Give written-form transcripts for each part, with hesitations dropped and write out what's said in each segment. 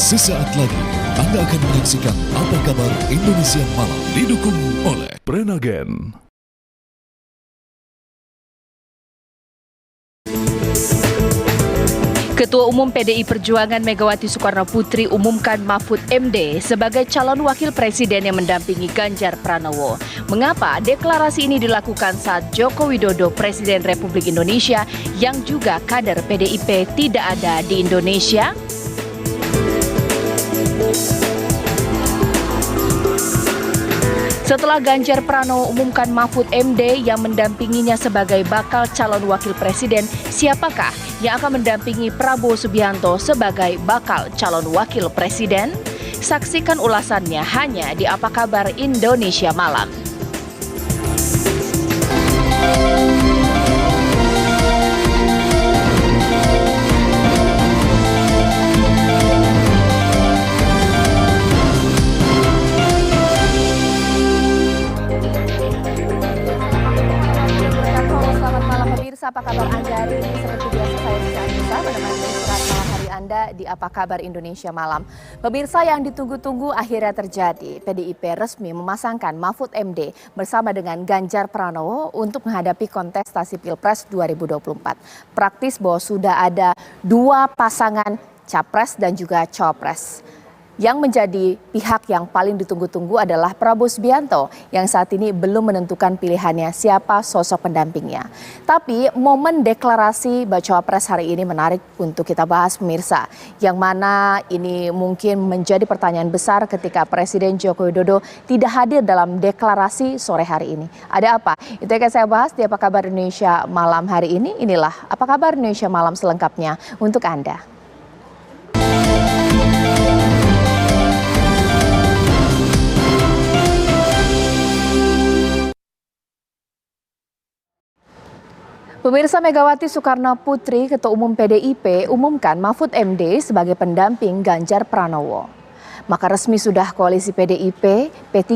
Sesaat lagi Anda akan menyaksikan Apa Kabar Indonesia Malam, didukung oleh Prenagen. Ketua Umum PDI Perjuangan Megawati Soekarnoputri umumkan Mahfud MD sebagai calon wakil presiden yang mendampingi Ganjar Pranowo. Mengapa deklarasi ini dilakukan saat Joko Widodo, Presiden Republik Indonesia yang juga kader PDIP tidak ada di Indonesia? Setelah Ganjar Pranowo umumkan Mahfud MD yang mendampinginya sebagai bakal calon wakil presiden, siapakah yang akan mendampingi Prabowo Subianto sebagai bakal calon wakil presiden? Saksikan ulasannya hanya di Apa Kabar Indonesia Malam. Apa kabar Anda hari ini? Seperti biasa saya bisa menemani istirahat malam hari Anda di Apa Kabar Indonesia Malam. Pemirsa, yang ditunggu-tunggu akhirnya terjadi. PDIP resmi memasangkan Mahfud MD bersama dengan Ganjar Pranowo untuk menghadapi kontestasi Pilpres 2024. Praktis bahwa sudah ada dua pasangan capres dan juga cawapres. Yang menjadi pihak yang paling ditunggu-tunggu adalah Prabowo Subianto yang saat ini belum menentukan pilihannya siapa sosok pendampingnya. Tapi momen deklarasi bacawa pres hari ini menarik untuk kita bahas, pemirsa. Yang mana ini mungkin menjadi pertanyaan besar ketika Presiden Joko Widodo tidak hadir dalam deklarasi sore hari ini. Ada apa? Itu yang akan saya bahas di Apa Kabar Indonesia Malam hari ini. Inilah Apa Kabar Indonesia Malam selengkapnya untuk Anda. Pemirsa, Megawati Soekarnoputri, Ketua Umum PDIP, umumkan Mahfud MD sebagai pendamping Ganjar Pranowo. Maka resmi sudah koalisi PDIP, P3,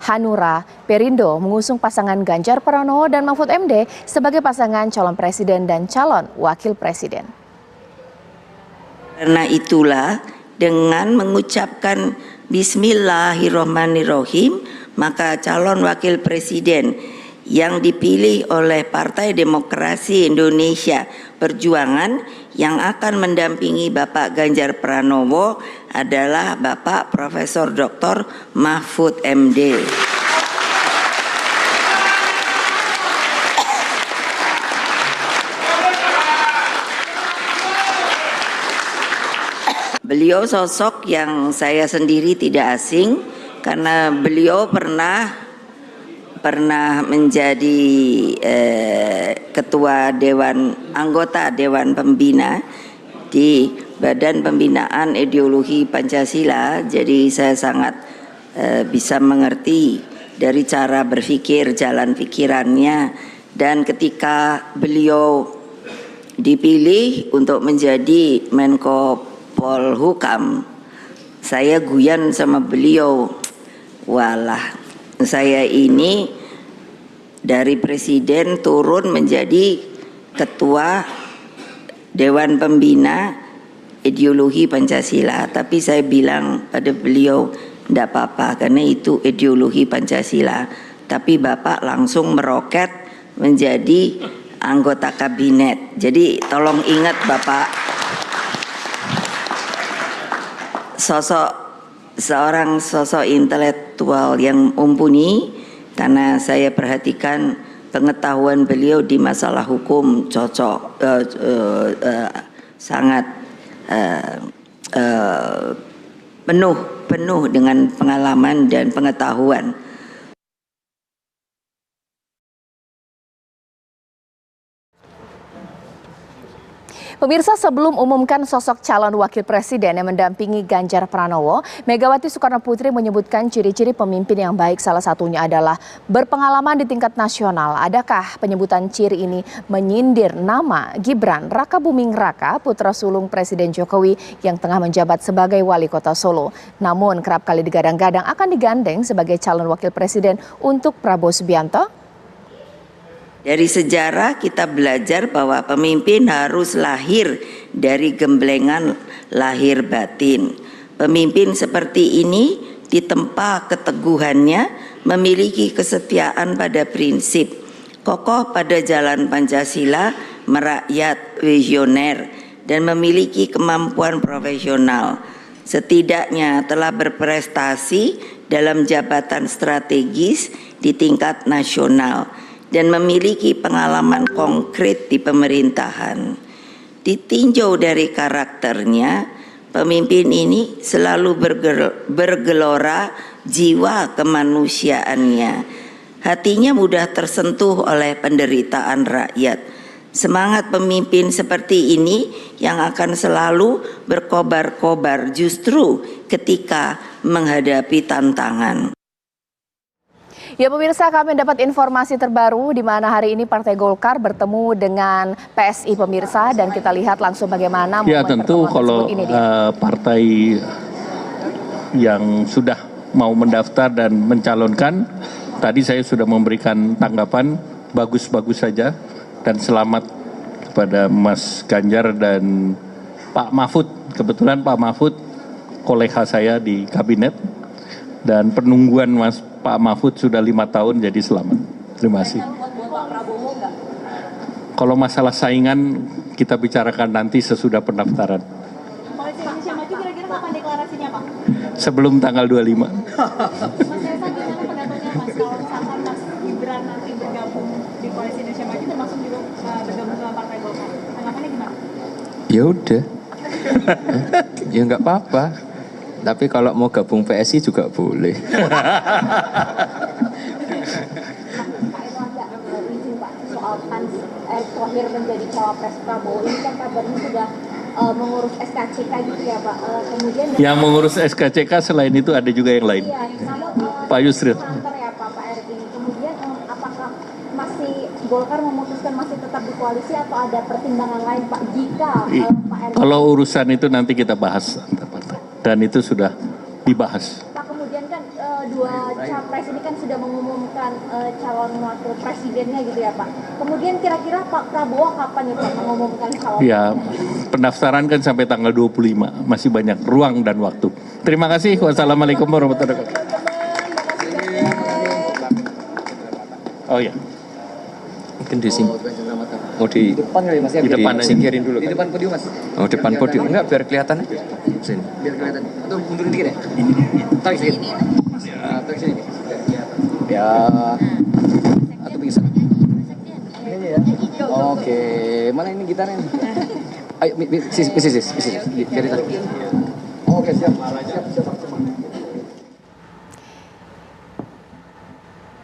Hanura, Perindo mengusung pasangan Ganjar Pranowo dan Mahfud MD sebagai pasangan calon presiden dan calon wakil presiden. Karena itulah dengan mengucapkan Bismillahirrahmanirrahim, maka calon wakil presiden yang dipilih oleh Partai Demokrasi Indonesia Perjuangan yang akan mendampingi Bapak Ganjar Pranowo adalah Bapak Profesor Dr. Mahfud MD. Beliau sosok yang saya sendiri tidak asing karena beliau pernah menjadi ketua anggota Dewan Pembina di Badan Pembinaan Ideologi Pancasila. Jadi saya sangat bisa mengerti dari cara berpikir, jalan pikirannya. Dan ketika beliau dipilih untuk menjadi Menko Polhukam, saya guyan sama beliau, walah, saya ini dari presiden turun menjadi ketua Dewan Pembina Ideologi Pancasila. Tapi saya bilang pada beliau, tidak apa-apa karena itu ideologi Pancasila. Tapi Bapak langsung meroket menjadi anggota kabinet. Jadi tolong ingat Bapak, seorang sosok intelektual yang mumpuni, karena saya perhatikan pengetahuan beliau di masalah hukum sangat penuh dengan pengalaman dan pengetahuan. Pemirsa, sebelum umumkan sosok calon wakil presiden yang mendampingi Ganjar Pranowo, Megawati Soekarnoputri menyebutkan ciri-ciri pemimpin yang baik, salah satunya adalah berpengalaman di tingkat nasional. Adakah penyebutan ciri ini menyindir nama Gibran Rakabuming Raka, putra sulung Presiden Jokowi yang tengah menjabat sebagai wali kota Solo? Namun kerap kali digadang-gadang akan digandeng sebagai calon wakil presiden untuk Prabowo Subianto? Dari sejarah kita belajar bahwa pemimpin harus lahir dari gemblengan lahir batin. Pemimpin seperti ini ditempa keteguhannya, memiliki kesetiaan pada prinsip, kokoh pada jalan Pancasila, merakyat, visioner, dan memiliki kemampuan profesional. Setidaknya telah berprestasi dalam jabatan strategis di tingkat nasional dan memiliki pengalaman konkret di pemerintahan. Ditinjau dari karakternya, pemimpin ini selalu bergelora jiwa kemanusiaannya. Hatinya mudah tersentuh oleh penderitaan rakyat. Semangat pemimpin seperti ini yang akan selalu berkobar-kobar justru ketika menghadapi tantangan. Ya pemirsa, kami dapat informasi terbaru di mana hari ini Partai Golkar bertemu dengan PSI pemirsa, dan kita lihat langsung bagaimana ya tentu kalau partai yang sudah mau mendaftar dan mencalonkan, tadi saya sudah memberikan tanggapan bagus-bagus saja dan selamat kepada Mas Ganjar dan Pak Mahfud. Kebetulan Pak Mahfud kolega saya di kabinet dan penungguan Pak Mahfud sudah 5 tahun, jadi selamat. Terima kasih. Kalau masalah saingan kita bicarakan nanti sesudah pendaftaran. Koalisi Indonesia Maju kira-kira kapan deklarasinya, Pak? Sebelum tanggal 25. Mas Kaisang, gimana pendapatnya Mas kalau misalkan Mas Gibran nanti bergabung di Koalisi Indonesia Maju termasuk juga bergabung dengan Partai Golkar? Tanggapannya gimana? Ya udah. Ya nggak apa-apa. Tapi kalau mau gabung PSI juga boleh. Pak Erlangga, izin Pak, soal Erick Thohir menjadi cawapres Prabowo, ini kan kabarnya sudah mengurus SKCK gitu ya Pak. Kemudian yang mengurus SKCK selain itu ada juga yang lain. iya, yang sama Pak Yusril. Santer ya Pak Erick ini. Kemudian apakah masih Golkar memutuskan masih tetap di koalisi atau ada pertimbangan lain Pak jika Pak Erick? Kalau urusan itu nanti kita bahas antar partai. Dan itu sudah dibahas. Pak, kemudian kan dua capres ini kan sudah mengumumkan calon wakil presidennya gitu ya Pak. Kemudian kira-kira Pak Prabowo kapan ya Pak mengumumkan calon? Ya, pendaftaran kan sampai tanggal 25, masih banyak ruang dan waktu. Terima kasih. Wassalamualaikum warahmatullahi wabarakatuh. Oh ya. Mungkin di sini. Oh di depan kali Mas ya. Di depan aja. singkirin dulu. Di depan podium Mas. Oh depan podium. Enggak, biar kelihatan. Sini. Biar kelihatan. Atau mundurin dikit ya. Tarik sedikit. Tarik sedikit. Ya. Atau bisa. Ini ya. Oke. Mana ini gitarnya? Ayo, sisi. Biar ditarik. Oke, siap.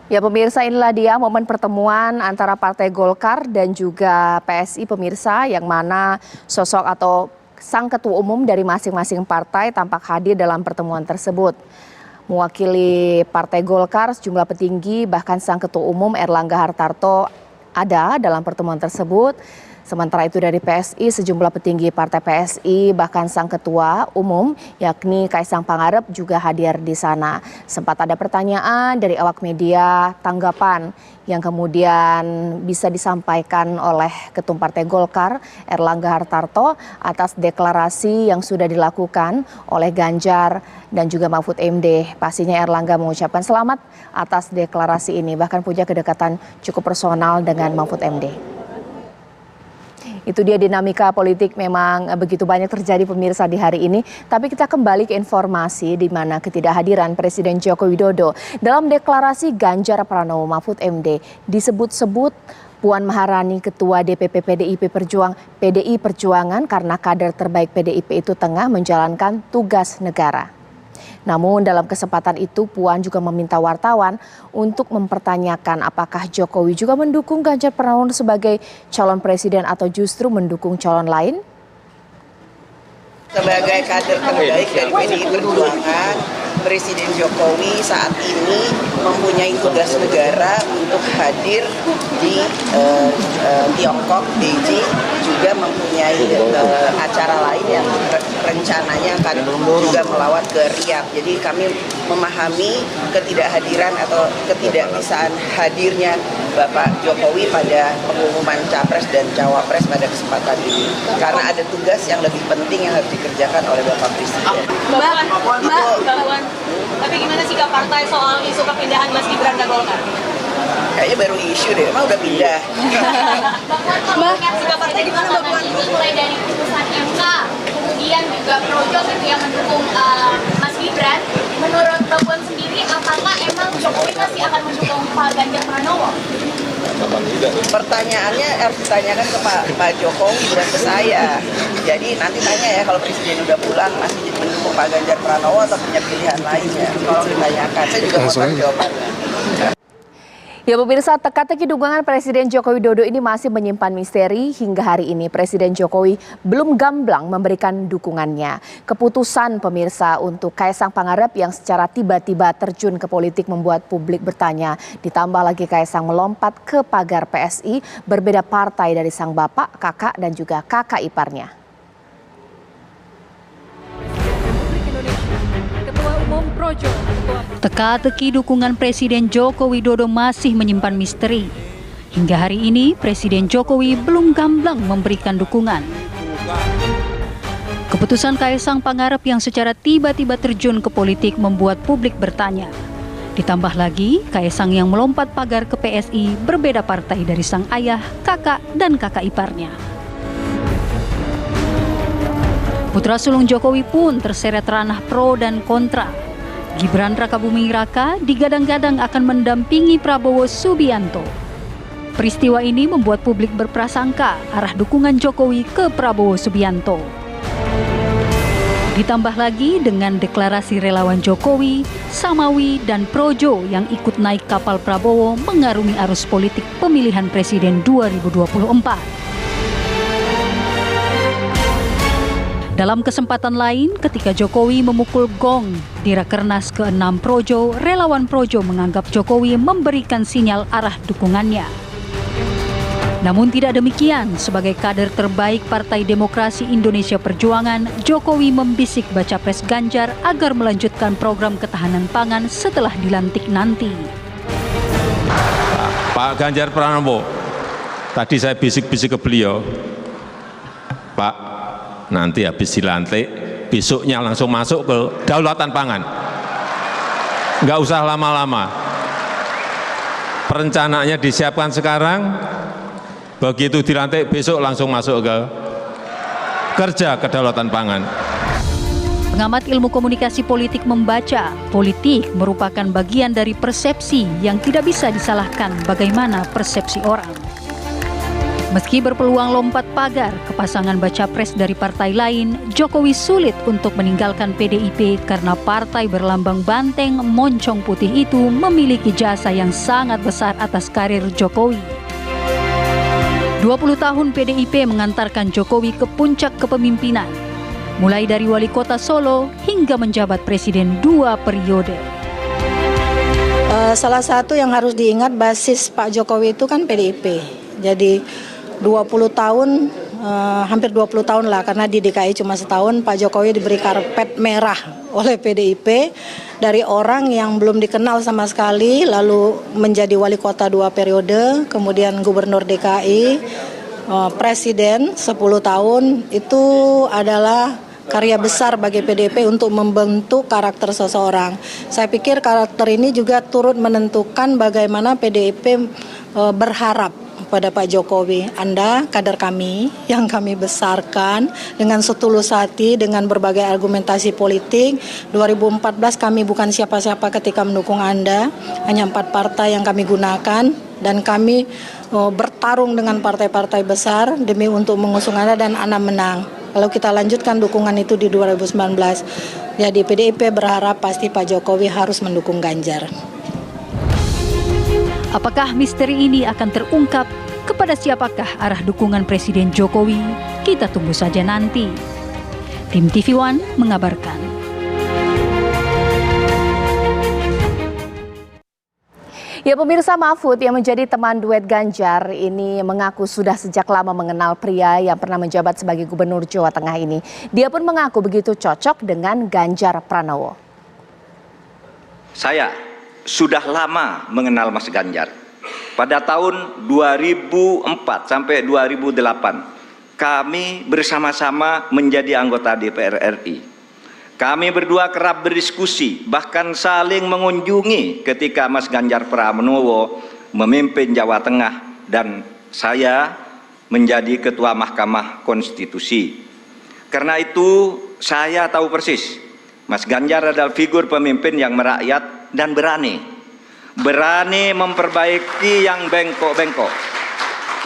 Ya pemirsa, inilah dia momen pertemuan antara Partai Golkar dan juga PSI pemirsa, yang mana sosok atau sang ketua umum dari masing-masing partai tampak hadir dalam pertemuan tersebut. Mewakili Partai Golkar, sejumlah petinggi bahkan sang ketua umum Erlangga Hartarto ada dalam pertemuan tersebut. Sementara itu dari PSI, sejumlah petinggi partai PSI bahkan sang ketua umum yakni Kaisang Pangarep juga hadir di sana. Sempat ada pertanyaan dari awak media, tanggapan yang kemudian bisa disampaikan oleh Ketum Partai Golkar Erlangga Hartarto atas deklarasi yang sudah dilakukan oleh Ganjar dan juga Mahfud MD. Pastinya Erlangga mengucapkan selamat atas deklarasi ini, bahkan punya kedekatan cukup personal dengan Mahfud MD. Itu dia dinamika politik memang begitu banyak terjadi pemirsa di hari ini. Tapi kita kembali ke informasi di mana ketidakhadiran Presiden Joko Widodo dalam deklarasi Ganjar Pranowo Mahfud MD disebut-sebut Puan Maharani Ketua DPP PDI Perjuangan karena kader terbaik PDIP itu tengah menjalankan tugas negara. Namun dalam kesempatan itu Puan juga meminta wartawan untuk mempertanyakan apakah Jokowi juga mendukung Ganjar Pranowo sebagai calon presiden atau justru mendukung calon lain. Sebagai kader terbaik dari PDI Perjuangan, Presiden Jokowi saat ini mempunyai tugas negara untuk hadir di Tiongkok, Beijing, juga mempunyai acara lain yang rencananya katanya akan juga melawat ke Riyadh. Jadi kami memahami ketidakhadiran atau ketidakbisaan hadirnya Bapak Jokowi pada pengumuman Capres dan Cawapres pada kesempatan ini. Karena ada tugas yang lebih penting yang harus dikerjakan oleh Bapak Presiden. Mbak, tapi gimana sikap partai soal isu perpindahan Mas Gibran ke Golkar? Kayaknya baru isu deh, emang udah pindah. Mbak, sikap partai gimana Mbak Puan? Ini mulai dari putusan MK, kemudian juga projo gitu yang mendukung Mas Gibran. Menurut Mbak Puan sendiri, apakah emang Jokowi masih akan mendukung Pak Ganjar Pranowo? Pertanyaannya harus ditanyakan ke Pak Jokowi, bukan ke saya. Jadi nanti tanya ya kalau Presiden udah pulang masih mendukung Pak Ganjar Pranowo atau punya pilihan lainnya. Tolong ditanyakan, saya juga mau tahu jawabannya. Ya pemirsa, teka-teki dukungan Presiden Joko Widodo ini masih menyimpan misteri. Hingga hari ini Presiden Jokowi belum gamblang memberikan dukungannya. Keputusan pemirsa untuk Kaisang Pangarep yang secara tiba-tiba terjun ke politik membuat publik bertanya. Ditambah lagi Kaisang melompat ke pagar PSI, berbeda partai dari sang bapak, kakak dan juga kakak iparnya. Teka-teki dukungan Presiden Joko Widodo masih menyimpan misteri. Hingga hari ini Presiden Jokowi belum gamblang memberikan dukungan. Keputusan Kaisang Pangarep yang secara tiba-tiba terjun ke politik membuat publik bertanya. Ditambah lagi Kaisang yang melompat pagar ke PSI berbeda partai dari sang ayah, kakak dan kakak iparnya. Putra sulung Jokowi pun terseret ranah pro dan kontra. Gibran Rakabuming Raka digadang-gadang akan mendampingi Prabowo Subianto. Peristiwa ini membuat publik berprasangka arah dukungan Jokowi ke Prabowo Subianto. Ditambah lagi dengan deklarasi relawan Jokowi, Samawi, dan Projo yang ikut naik kapal Prabowo mengarungi arus politik pemilihan presiden 2024. Dalam kesempatan lain, ketika Jokowi memukul gong di Rakernas ke-6 Projo, relawan Projo menganggap Jokowi memberikan sinyal arah dukungannya. Namun tidak demikian, sebagai kader terbaik Partai Demokrasi Indonesia Perjuangan, Jokowi membisik baca pres Ganjar agar melanjutkan program ketahanan pangan setelah dilantik nanti. Pak Ganjar Pranowo, tadi saya bisik-bisik ke beliau, Pak, nanti habis dilantik, besoknya langsung masuk ke daulatan pangan. Nggak usah lama-lama. Perencanaannya disiapkan sekarang, begitu dilantik besok langsung masuk ke kerja kedaulatan pangan. Pengamat ilmu komunikasi politik membaca, politik merupakan bagian dari persepsi yang tidak bisa disalahkan bagaimana persepsi orang. Meski berpeluang lompat pagar ke pasangan baca pres dari partai lain, Jokowi sulit untuk meninggalkan PDIP karena partai berlambang banteng moncong putih itu memiliki jasa yang sangat besar atas karir Jokowi. 20 tahun PDIP mengantarkan Jokowi ke puncak kepemimpinan, mulai dari wali kota Solo hingga menjabat presiden 2 periode. Salah satu yang harus diingat basis Pak Jokowi itu kan PDIP. Jadi 20 tahun, hampir 20 tahun lah, karena di DKI cuma setahun, Pak Jokowi diberi karpet merah oleh PDIP dari orang yang belum dikenal sama sekali, lalu menjadi wali kota 2 periode, kemudian gubernur DKI, presiden 10 tahun, itu adalah karya besar bagi PDIP untuk membentuk karakter seseorang. Saya pikir karakter ini juga turut menentukan bagaimana PDIP berharap pada Pak Jokowi. Anda kader kami yang kami besarkan dengan setulus hati, dengan berbagai argumentasi politik. 2014 kami bukan siapa-siapa ketika mendukung Anda, hanya 4 partai yang kami gunakan, dan kami bertarung dengan partai-partai besar demi untuk mengusung Anda, dan Anda menang. Kalau kita lanjutkan dukungan itu di 2019, jadi PDIP berharap pasti Pak Jokowi harus mendukung Ganjar. Apakah misteri ini akan terungkap? Kepada siapakah arah dukungan Presiden Jokowi? Kita tunggu saja nanti. Tim TV One mengabarkan. Ya pemirsa, Mahfud yang menjadi teman duet Ganjar ini mengaku sudah sejak lama mengenal pria yang pernah menjabat sebagai Gubernur Jawa Tengah ini. Dia pun mengaku begitu cocok dengan Ganjar Pranowo. Saya sudah lama mengenal Mas Ganjar. Pada tahun 2004 sampai 2008, kami bersama-sama menjadi anggota DPR RI. Kami berdua kerap berdiskusi, bahkan saling mengunjungi ketika Mas Ganjar Pranowo memimpin Jawa Tengah dan saya menjadi Ketua Mahkamah Konstitusi. Karena itu saya tahu persis, Mas Ganjar adalah figur pemimpin yang merakyat dan berani memperbaiki yang bengkok-bengkok,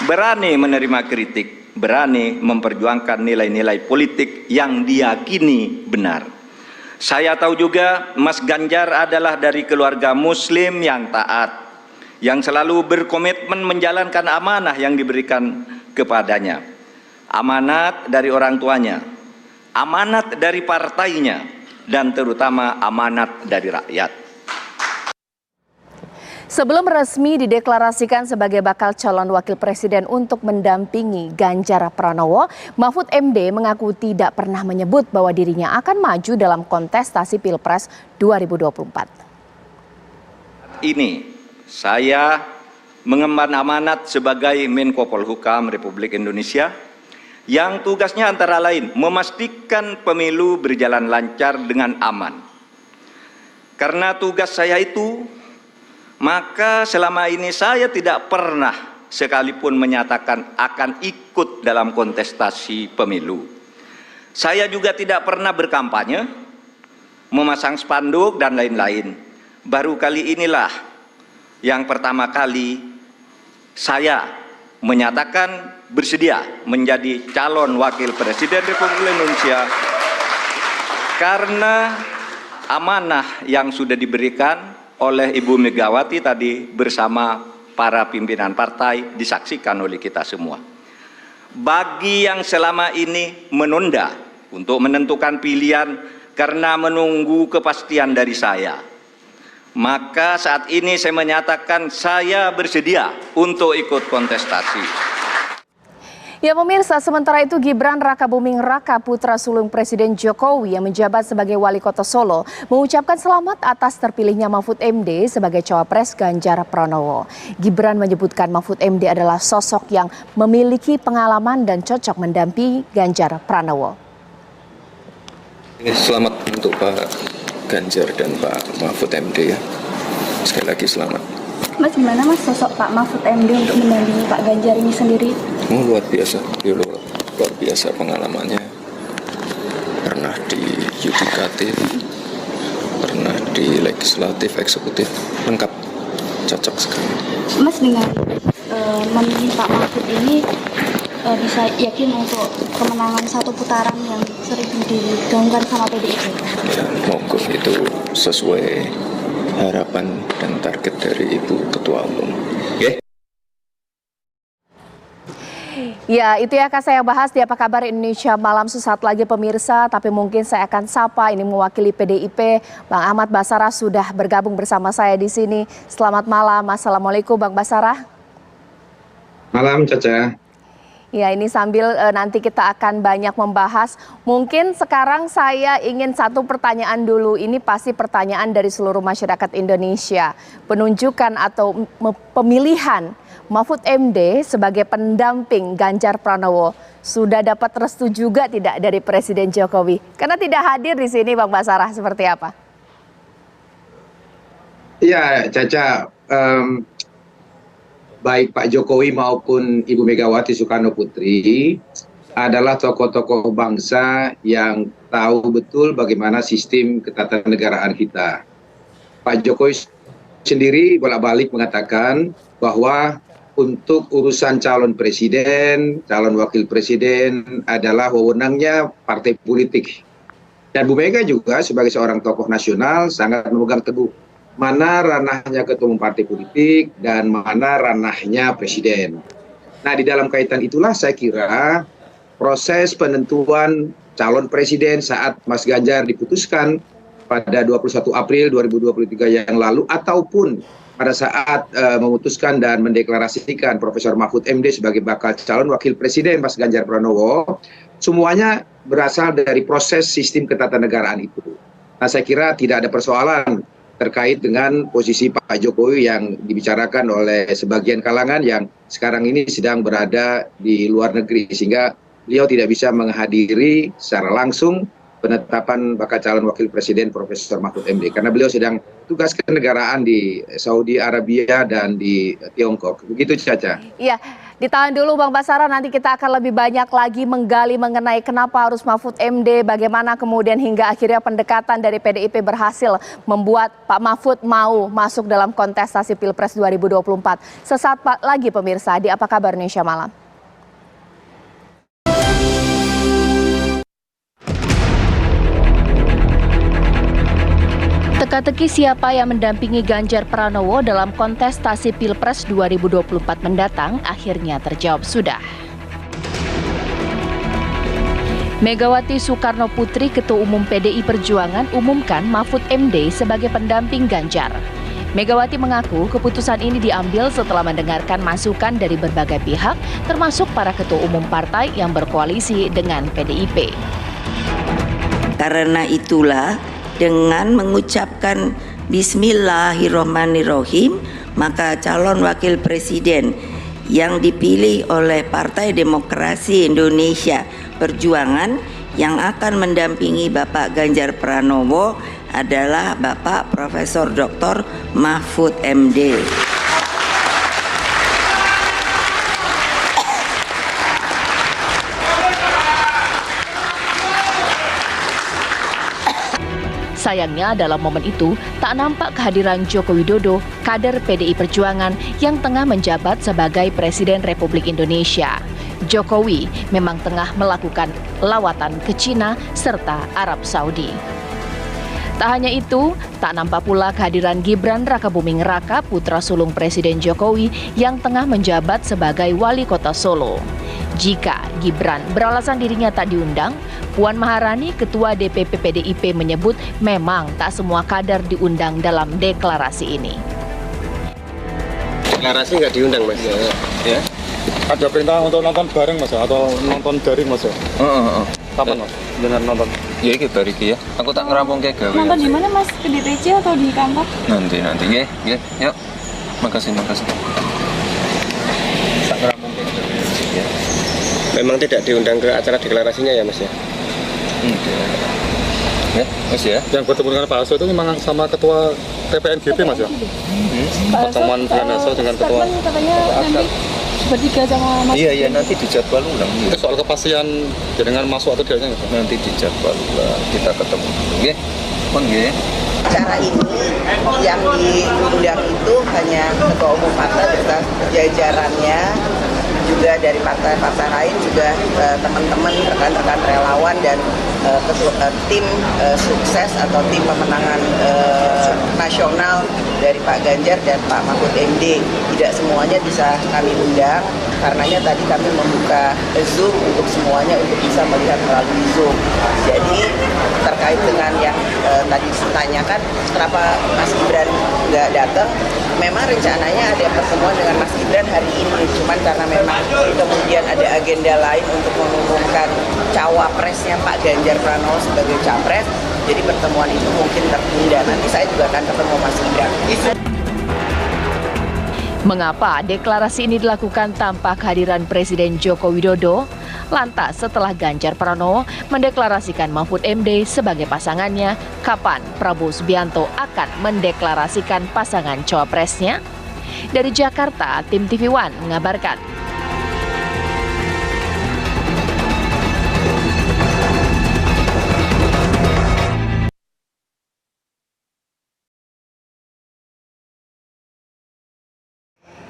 berani menerima kritik, berani memperjuangkan nilai-nilai politik yang diyakini benar. Saya tahu juga Mas Ganjar adalah dari keluarga Muslim yang taat, yang selalu berkomitmen menjalankan amanah yang diberikan kepadanya. Amanat dari orang tuanya, amanat dari partainya, dan terutama amanat dari rakyat. Sebelum resmi dideklarasikan sebagai bakal calon wakil presiden untuk mendampingi Ganjar Pranowo, Mahfud MD mengaku tidak pernah menyebut bahwa dirinya akan maju dalam kontestasi Pilpres 2024. Ini saya mengemban amanat sebagai Menko Polhukam Republik Indonesia yang tugasnya antara lain memastikan pemilu berjalan lancar dengan aman. Karena tugas saya itu, maka selama ini saya tidak pernah sekalipun menyatakan akan ikut dalam kontestasi pemilu. Saya juga tidak pernah berkampanye, memasang spanduk dan lain-lain. Baru kali inilah yang pertama kali saya menyatakan bersedia menjadi calon wakil presiden Republik Indonesia karena amanah yang sudah diberikan oleh Ibu Megawati tadi bersama para pimpinan partai disaksikan oleh kita semua. Bagi yang selama ini menunda untuk menentukan pilihan karena menunggu kepastian dari saya, maka saat ini saya menyatakan saya bersedia untuk ikut kontestasi. Ya pemirsa, sementara itu Gibran Rakabuming Raka putra sulung Presiden Jokowi yang menjabat sebagai Wali Kota Solo mengucapkan selamat atas terpilihnya Mahfud MD sebagai cawapres Ganjar Pranowo. Gibran menyebutkan Mahfud MD adalah sosok yang memiliki pengalaman dan cocok mendampingi Ganjar Pranowo. Selamat untuk Pak Ganjar dan Pak Mahfud MD ya. Sekali lagi selamat. Mas, gimana Mas sosok Pak Mahfud MD untuk mendampingi Pak Ganjar ini sendiri? Luar biasa, luar biasa pengalamannya. Pernah di yudikatif, pernah di legislatif, eksekutif, lengkap, cocok sekali. Mas, dengan memilih Pak Mahfud ini bisa yakin untuk kemenangan satu putaran yang sering digaungkan sama PDIP? Ya, monggo itu sesuai harapan dan target dari Ibu Ketua Umum. Ya, itu ya akan saya bahas di Apa Kabar Indonesia Malam sesaat lagi pemirsa. Tapi mungkin saya akan sapa ini mewakili PDIP, Bang Ahmad Basarah sudah bergabung bersama saya di sini. Selamat malam, Assalamualaikum Bang Basarah. Malam Caca. Ya, ini sambil nanti kita akan banyak membahas. Mungkin sekarang saya ingin satu pertanyaan dulu. Ini pasti pertanyaan dari seluruh masyarakat Indonesia. Penunjukan atau pemilihan Mahfud MD sebagai pendamping Ganjar Pranowo sudah dapat restu juga tidak dari Presiden Jokowi? Karena tidak hadir di sini, Bang Basarah, seperti apa? Iya, Caca. Baik Pak Jokowi maupun Ibu Megawati Soekarno Putri adalah tokoh-tokoh bangsa yang tahu betul bagaimana sistem ketatanegaraan kita. Pak Jokowi sendiri bolak-balik mengatakan bahwa untuk urusan calon presiden, calon wakil presiden adalah wewenangnya partai politik. Dan Bu Mega juga sebagai seorang tokoh nasional sangat memegang teguh mana ranahnya ketua umum partai politik dan mana ranahnya presiden. Nah, di dalam kaitan itulah saya kira proses penentuan calon presiden saat Mas Ganjar diputuskan pada 21 April 2023 yang lalu ataupun pada saat memutuskan dan mendeklarasikan Profesor Mahfud MD sebagai bakal calon wakil presiden Mas Ganjar Pranowo, semuanya berasal dari proses sistem ketatanegaraan itu. Nah, saya kira tidak ada persoalan terkait dengan posisi Pak Jokowi yang dibicarakan oleh sebagian kalangan yang sekarang ini sedang berada di luar negeri, sehingga beliau tidak bisa menghadiri secara langsung penetapan bakal calon wakil presiden Profesor Mahfud MD karena beliau sedang tugas kenegaraan di Saudi Arabia dan di Tiongkok. Begitu, Caca. Iya, ditahan dulu Bang Basara, nanti kita akan lebih banyak lagi menggali mengenai kenapa harus Mahfud MD, bagaimana kemudian hingga akhirnya pendekatan dari PDIP berhasil membuat Pak Mahfud mau masuk dalam kontestasi Pilpres 2024. Sesaat lagi pemirsa di Apa Kabar Indonesia Malam. Teka-teki siapa yang mendampingi Ganjar Pranowo dalam kontestasi Pilpres 2024 mendatang akhirnya terjawab sudah. Megawati Soekarno Putri, Ketua Umum PDI Perjuangan, umumkan Mahfud MD sebagai pendamping Ganjar. Megawati mengaku keputusan ini diambil setelah mendengarkan masukan dari berbagai pihak, termasuk para ketua umum partai yang berkoalisi dengan PDIP. Karena itulah, dengan mengucapkan Bismillahirrohmanirrohim, maka calon wakil presiden yang dipilih oleh Partai Demokrasi Indonesia Perjuangan yang akan mendampingi Bapak Ganjar Pranowo adalah Bapak Profesor Dr. Mahfud MD. Sayangnya dalam momen itu tak nampak kehadiran Joko Widodo, kader PDI Perjuangan yang tengah menjabat sebagai Presiden Republik Indonesia. Jokowi memang tengah melakukan lawatan ke Cina serta Arab Saudi. Tak hanya itu, tak nampak pula kehadiran Gibran Rakabuming Raka, putra sulung Presiden Jokowi yang tengah menjabat sebagai Wali Kota Solo. Jika Gibran beralasan dirinya tak diundang, Puan Maharani, Ketua DPP PDIP menyebut memang tak semua kader diundang dalam deklarasi ini. Deklarasi nggak diundang, Mas? Ya. Ada perintah untuk nonton bareng, Mas, atau nonton daring, Mas? Kapan, Mas? Benar nonton? Ya, iki bari iki ya. Aku tak ngerampung kayak gawe. Nonton di mana, Mas? Ke DPC atau di kantor? Nanti ya. Yuk. Makasih. Tak ngerampung kayak gawe. Ya. Memang tidak diundang ke acara deklarasinya ya, Mas ya? Ya, Mas ya. Yang bertemu dengan Pak Hasso itu memang sama ketua TPNGP, Mas ya? Pertemuan bulan Hasso dengan ketua. Katanya nanti bertiga sama Mas. Iya, nanti dijadwal ulang. Itu soal kepastian dengan masuk atau tidaknya nanti dijadwal ulang, kita ketemu. Oke? Nggih. Acara ini yang diundang itu hanya ketua umum partai beserta jajarannya, juga dari partai-partai lain, juga teman-teman, rekan-rekan relawan dan tim sukses atau tim pemenangan nasional dari Pak Ganjar dan Pak Mahfud MD. Tidak semuanya bisa kami undang, karenanya tadi kami membuka Zoom untuk semuanya untuk bisa melihat melalui Zoom. Jadi terkait dengan yang tadi ditanyakan kenapa Mas Gibran nggak datang, memang rencananya ada pertemuan dengan Mas Gibran hari ini, cuman karena memang kemudian ada agenda lain untuk mengumumkan cawapresnya Pak Ganjar Pranowo sebagai capres, jadi pertemuan itu mungkin tertunda. Nanti saya juga akan ketemu Mas Gibran. Mengapa deklarasi ini dilakukan tanpa kehadiran Presiden Joko Widodo? Lantas setelah Ganjar Pranowo mendeklarasikan Mahfud MD sebagai pasangannya, kapan Prabowo Subianto akan mendeklarasikan pasangan cawapresnya? Dari Jakarta, tim TV One mengabarkan.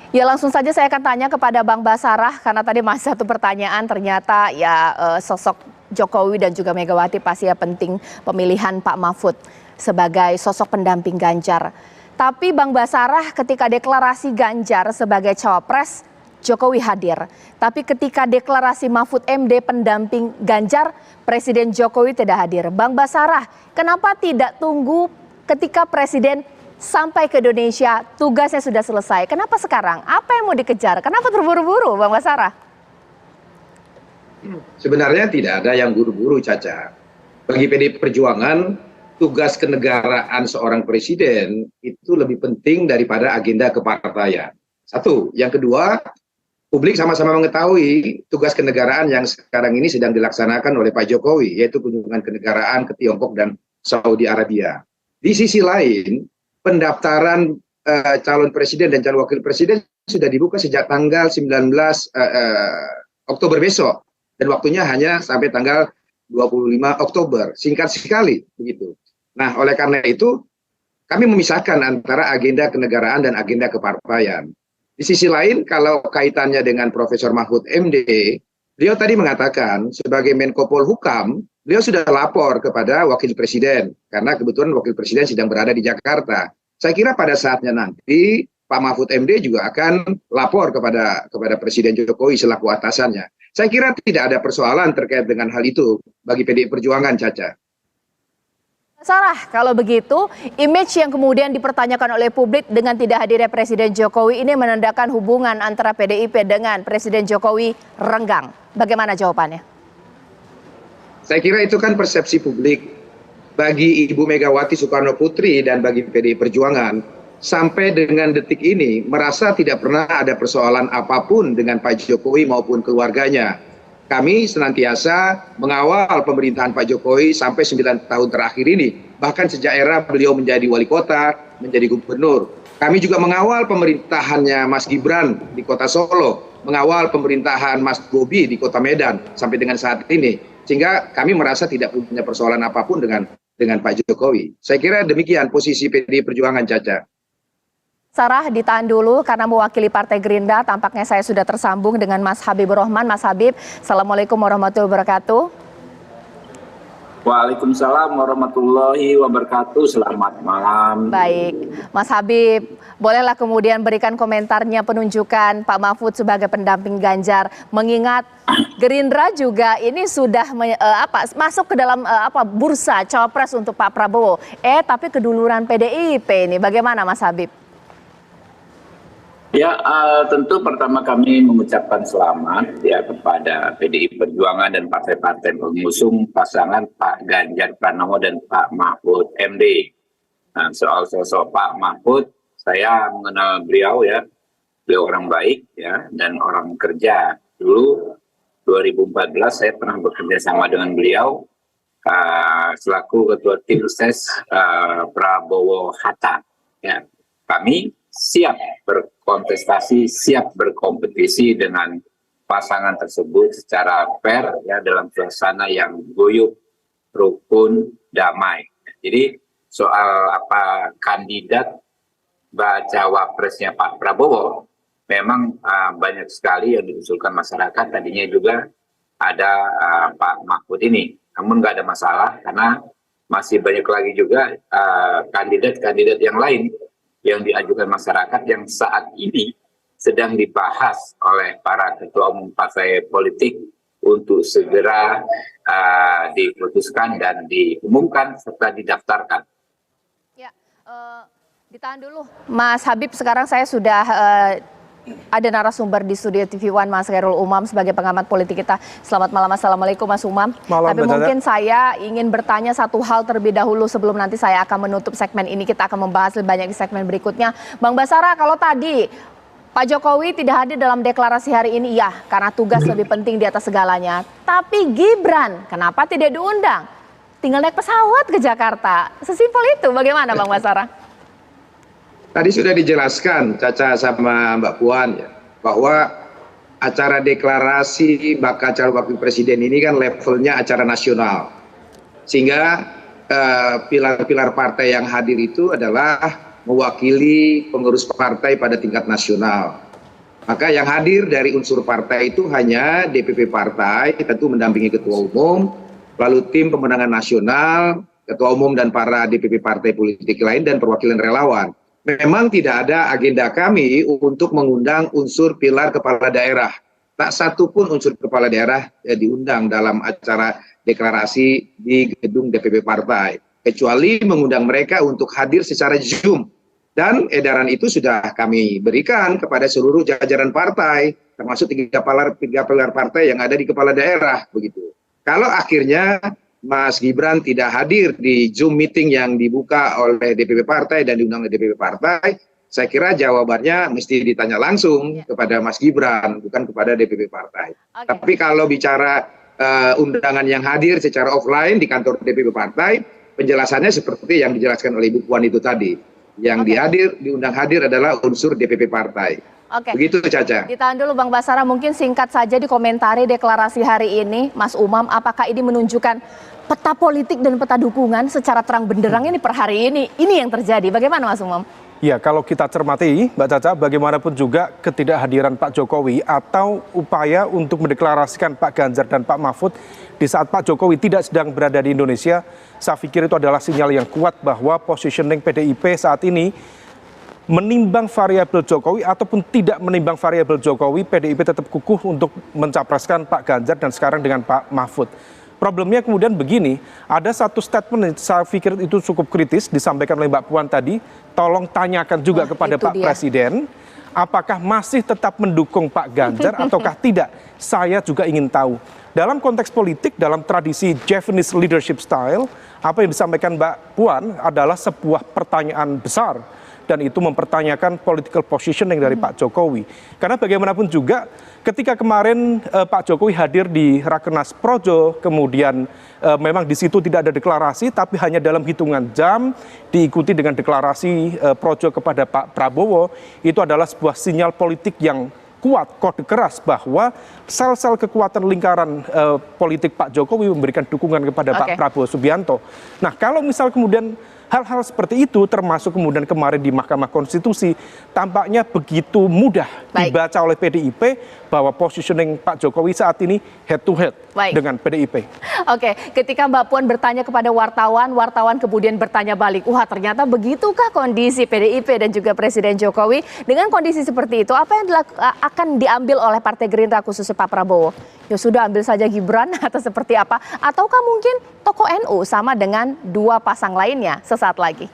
Ya, langsung saja saya akan tanya kepada Bang Basarah, karena tadi masih satu pertanyaan, ternyata ya sosok Jokowi dan juga Megawati pasti ya penting pemilihan Pak Mahfud sebagai sosok pendamping Ganjar. Tapi Bang Basarah, ketika deklarasi Ganjar sebagai cawapres, Jokowi hadir. Tapi ketika deklarasi Mahfud MD pendamping Ganjar, Presiden Jokowi tidak hadir. Bang Basarah, kenapa tidak tunggu ketika Presiden sampai ke Indonesia, tugasnya sudah selesai. Kenapa sekarang? Apa yang mau dikejar? Kenapa terburu-buru, Bang Basara? Sebenarnya tidak ada yang buru-buru, Caca. Bagi PDI Perjuangan, tugas kenegaraan seorang presiden itu lebih penting daripada agenda kepartaian. Satu. Yang kedua, publik sama-sama mengetahui tugas kenegaraan yang sekarang ini sedang dilaksanakan oleh Pak Jokowi, yaitu kunjungan kenegaraan ke Tiongkok dan Saudi Arabia. Di sisi lain, pendaftaran calon presiden dan calon wakil presiden sudah dibuka sejak tanggal 19 Oktober besok, dan waktunya hanya sampai tanggal 25 Oktober, singkat sekali begitu. Nah, oleh karena itu kami memisahkan antara agenda kenegaraan dan agenda kepartaian. Di sisi lain, kalau kaitannya dengan Profesor Mahfud MD, beliau tadi mengatakan sebagai Menko Polhukam, beliau sudah lapor kepada Wakil Presiden, karena kebetulan Wakil Presiden sedang berada di Jakarta. Saya kira pada saatnya nanti Pak Mahfud MD juga akan lapor kepada Presiden Jokowi selaku atasannya. Saya kira tidak ada persoalan terkait dengan hal itu bagi PDI Perjuangan, Caca. Sarah, kalau begitu, image yang kemudian dipertanyakan oleh publik dengan tidak hadirnya Presiden Jokowi ini menandakan hubungan antara PDIP dengan Presiden Jokowi renggang. Bagaimana jawabannya? Saya kira itu kan persepsi publik. Bagi Ibu Megawati Soekarno Putri dan bagi PDI Perjuangan, sampai dengan detik ini merasa tidak pernah ada persoalan apapun dengan Pak Jokowi maupun keluarganya. Kami senantiasa mengawal pemerintahan Pak Jokowi sampai 9 tahun terakhir ini. Bahkan sejak era beliau menjadi wali kota, menjadi gubernur. Kami juga mengawal pemerintahannya Mas Gibran di kota Solo, mengawal pemerintahan Mas Bobi di kota Medan sampai dengan saat ini. Sehingga kami merasa tidak punya persoalan apapun dengan Pak Jokowi. Saya kira demikian posisi PDI Perjuangan, Caca. Sarah, ditahan dulu karena mewakili Partai Gerindra. Tampaknya saya sudah tersambung dengan Mas Habibur Rahman. Mas Habib, Assalamualaikum warahmatullahi wabarakatuh. Waalaikumsalam warahmatullahi wabarakatuh. Selamat malam. Baik, Mas Habib, bolehlah kemudian berikan komentarnya penunjukan Pak Mahfud sebagai pendamping Ganjar, mengingat Gerindra juga ini sudah masuk ke dalam bursa cawapres untuk Pak Prabowo. Tapi keduluran PDIP ini, bagaimana Mas Habib? Ya, tentu pertama kami mengucapkan selamat ya kepada PDI Perjuangan dan partai-partai pengusung pasangan Pak Ganjar Pranowo dan Pak Mahfud MD. Nah, soal sosok Pak Mahfud, saya mengenal beliau ya, beliau orang baik ya dan orang kerja. Dulu 2014 saya pernah bekerja sama dengan beliau selaku ketua tim ses Prabowo Hatta. Ya, kami siap berkontestasi, siap berkompetisi dengan pasangan tersebut secara fair ya dalam suasana yang guyup, rukun, damai. Jadi soal kandidat bacawa presnya Pak Prabowo memang banyak sekali yang diusulkan masyarakat. Tadinya juga ada Pak Mahfud ini, namun nggak ada masalah karena masih banyak lagi juga kandidat-kandidat yang lain yang diajukan masyarakat yang saat ini sedang dibahas oleh para ketua umum partai politik untuk segera diputuskan dan diumumkan serta didaftarkan. Ya, ditahan dulu, Mas Habib. Sekarang saya sudah ada narasumber di studio TV One, Mas Khairul Umam sebagai pengamat politik kita. Selamat malam, Assalamualaikum Mas Umam. Malam, tapi mungkin saya ingin bertanya satu hal terlebih dahulu sebelum nanti saya akan menutup segmen ini. Kita akan membahas lebih banyak di segmen berikutnya. Bang Basara, kalau tadi Pak Jokowi tidak hadir dalam deklarasi hari ini, ya karena tugas lebih penting di atas segalanya. Tapi Gibran, kenapa tidak diundang? Tinggal naik pesawat ke Jakarta. Sesimpel itu, bagaimana Bang Basara? Tadi sudah dijelaskan Caca sama Mbak Puan ya, bahwa acara deklarasi bakal calon wakil presiden ini kan levelnya acara nasional. Sehingga pilar-pilar partai yang hadir itu adalah mewakili pengurus partai pada tingkat nasional. Maka yang hadir dari unsur partai itu hanya DPP partai, tentu mendampingi ketua umum, lalu tim pemenangan nasional, ketua umum dan para DPP partai politik lain dan perwakilan relawan. Memang tidak ada agenda kami untuk mengundang unsur pilar kepala daerah. Tak satu pun unsur kepala daerah diundang dalam acara deklarasi di gedung DPP partai. Kecuali mengundang mereka untuk hadir secara Zoom Dan edaran itu sudah kami berikan kepada seluruh jajaran partai, termasuk tiga pilar partai yang ada di kepala daerah, begitu. Kalau akhirnya Mas Gibran tidak hadir di Zoom meeting yang dibuka oleh DPP partai dan diundang oleh DPP partai, saya kira jawabannya mesti ditanya langsung kepada Mas Gibran, bukan kepada DPP partai. Tapi kalau bicara undangan yang hadir secara offline di kantor DPP partai, penjelasannya seperti yang dijelaskan oleh Ibu Puan itu tadi. Yang diundang hadir adalah unsur DPP partai. Oke. Begitu, Caca. Ditahan dulu Bang Basara, mungkin singkat saja dikomentari deklarasi hari ini, Mas Umam, apakah ini menunjukkan peta politik dan peta dukungan secara terang benderang ini per hari ini yang terjadi? Bagaimana Mas Umam? Ya, kalau kita cermati, Mbak Caca, bagaimanapun juga ketidakhadiran Pak Jokowi atau upaya untuk mendeklarasikan Pak Ganjar dan Pak Mahfud di saat Pak Jokowi tidak sedang berada di Indonesia, saya pikir itu adalah sinyal yang kuat bahwa positioning PDIP saat ini menimbang variabel Jokowi ataupun tidak menimbang variabel Jokowi, PDIP tetap kukuh untuk mencapreskan Pak Ganjar dan sekarang dengan Pak Mahfud. Problemnya kemudian begini, ada satu statement saya pikir itu cukup kritis disampaikan oleh Mbak Puan tadi, tolong tanyakan juga kepada Pak Presiden, apakah masih tetap mendukung Pak Ganjar ataukah tidak? Saya juga ingin tahu. Dalam konteks politik, dalam tradisi Japanese leadership style, apa yang disampaikan Mbak Puan adalah sebuah pertanyaan besar. Dan itu mempertanyakan political positioning dari Pak Jokowi. Karena bagaimanapun juga ketika kemarin Pak Jokowi hadir di Rakernas Projo, kemudian memang di situ tidak ada deklarasi, tapi hanya dalam hitungan jam diikuti dengan deklarasi Projo kepada Pak Prabowo, itu adalah sebuah sinyal politik yang kuat, kode keras bahwa sel-sel kekuatan lingkaran politik Pak Jokowi memberikan dukungan kepada Pak Prabowo Subianto. Nah, kalau misal kemudian hal-hal seperti itu termasuk kemudian kemarin di Mahkamah Konstitusi tampaknya begitu mudah dibaca oleh PDIP bahwa positioning Pak Jokowi saat ini head to head dengan PDIP. Oke, ketika Mbak Puan bertanya kepada wartawan, wartawan kemudian bertanya balik, wah ternyata begitukah kondisi PDIP dan juga Presiden Jokowi? Dengan kondisi seperti itu, apa yang akan diambil oleh Partai Gerindra khususnya Pak Prabowo? Ya sudah ambil saja Gibran atau seperti apa? Ataukah mungkin tokoh NU sama dengan dua pasang lainnya sesaat lagi?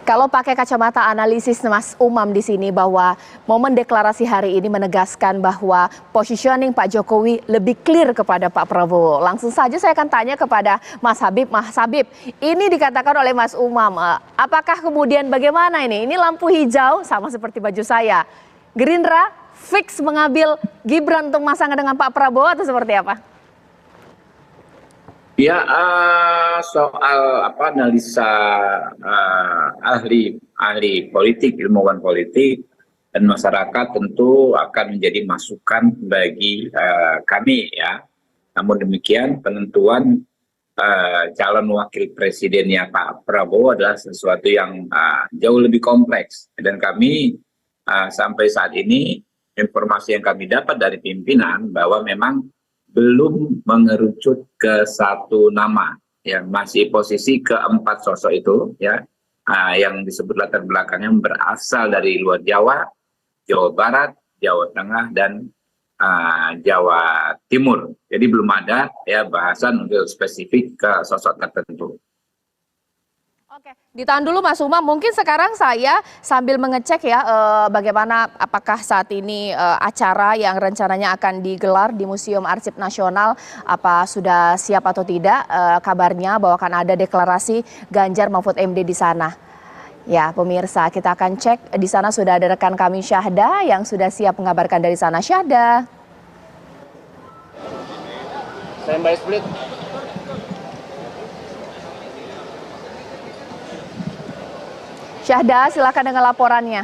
Kalau pakai kacamata analisis Mas Umam di sini bahwa momen deklarasi hari ini menegaskan bahwa positioning Pak Jokowi lebih clear kepada Pak Prabowo. Langsung saja saya akan tanya kepada Mas Habib. Mas Habib, ini dikatakan oleh Mas Umam, apakah kemudian bagaimana ini? Ini lampu hijau sama seperti baju saya. Gerindra fix mengambil Gibran untuk pasangan dengan Pak Prabowo atau seperti apa? Ya, soal analisa ahli politik, ilmuwan politik dan masyarakat tentu akan menjadi masukan bagi kami ya. Namun demikian penentuan calon wakil presidennya Pak Prabowo adalah sesuatu yang jauh lebih kompleks dan kami sampai saat ini informasi yang kami dapat dari pimpinan bahwa memang belum mengerucut ke satu nama yang masih posisi keempat sosok itu ya yang disebut latar belakangnya berasal dari luar Jawa, Jawa Barat, Jawa Tengah dan Jawa Timur. Jadi belum ada ya bahasan untuk spesifik ke sosok tertentu. Oke, ditahan dulu Mas Umam. Mungkin sekarang saya sambil mengecek ya bagaimana apakah saat ini acara yang rencananya akan digelar di Museum Arsip Nasional apa sudah siap atau tidak kabarnya bahwa akan ada deklarasi Ganjar Mahfud MD di sana. Ya pemirsa, kita akan cek di sana sudah ada rekan kami Syahda yang sudah siap mengabarkan dari sana. Syahda. Saya Mbak Split. Syahda, silakan dengan laporannya.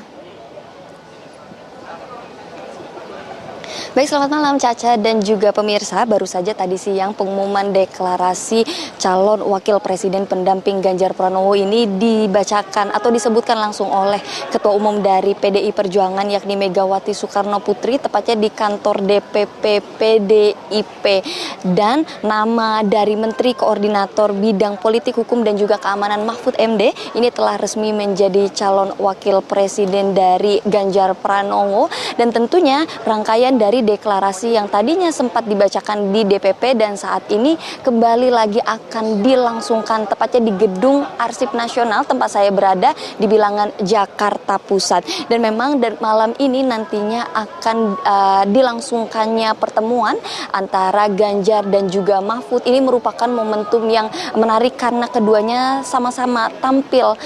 Baik, selamat malam Caca dan juga pemirsa. Baru saja tadi siang pengumuman deklarasi calon wakil presiden pendamping Ganjar Pranowo ini dibacakan atau disebutkan langsung oleh Ketua Umum dari PDI Perjuangan yakni Megawati Soekarno Putri, tepatnya di kantor DPP PDIP. Dan nama dari Menteri Koordinator Bidang Politik, Hukum dan juga Keamanan Mahfud MD ini telah resmi menjadi calon wakil presiden dari Ganjar Pranowo. Dan tentunya rangkaian dari deklarasi yang tadinya sempat dibacakan di DPP dan saat ini kembali lagi akan dilangsungkan tepatnya di Gedung Arsip Nasional tempat saya berada di Bilangan Jakarta Pusat. Dan memang malam ini nantinya akan dilangsungkannya pertemuan antara Ganjar dan juga Mahfud. Ini merupakan momentum yang menarik karena keduanya sama-sama tampil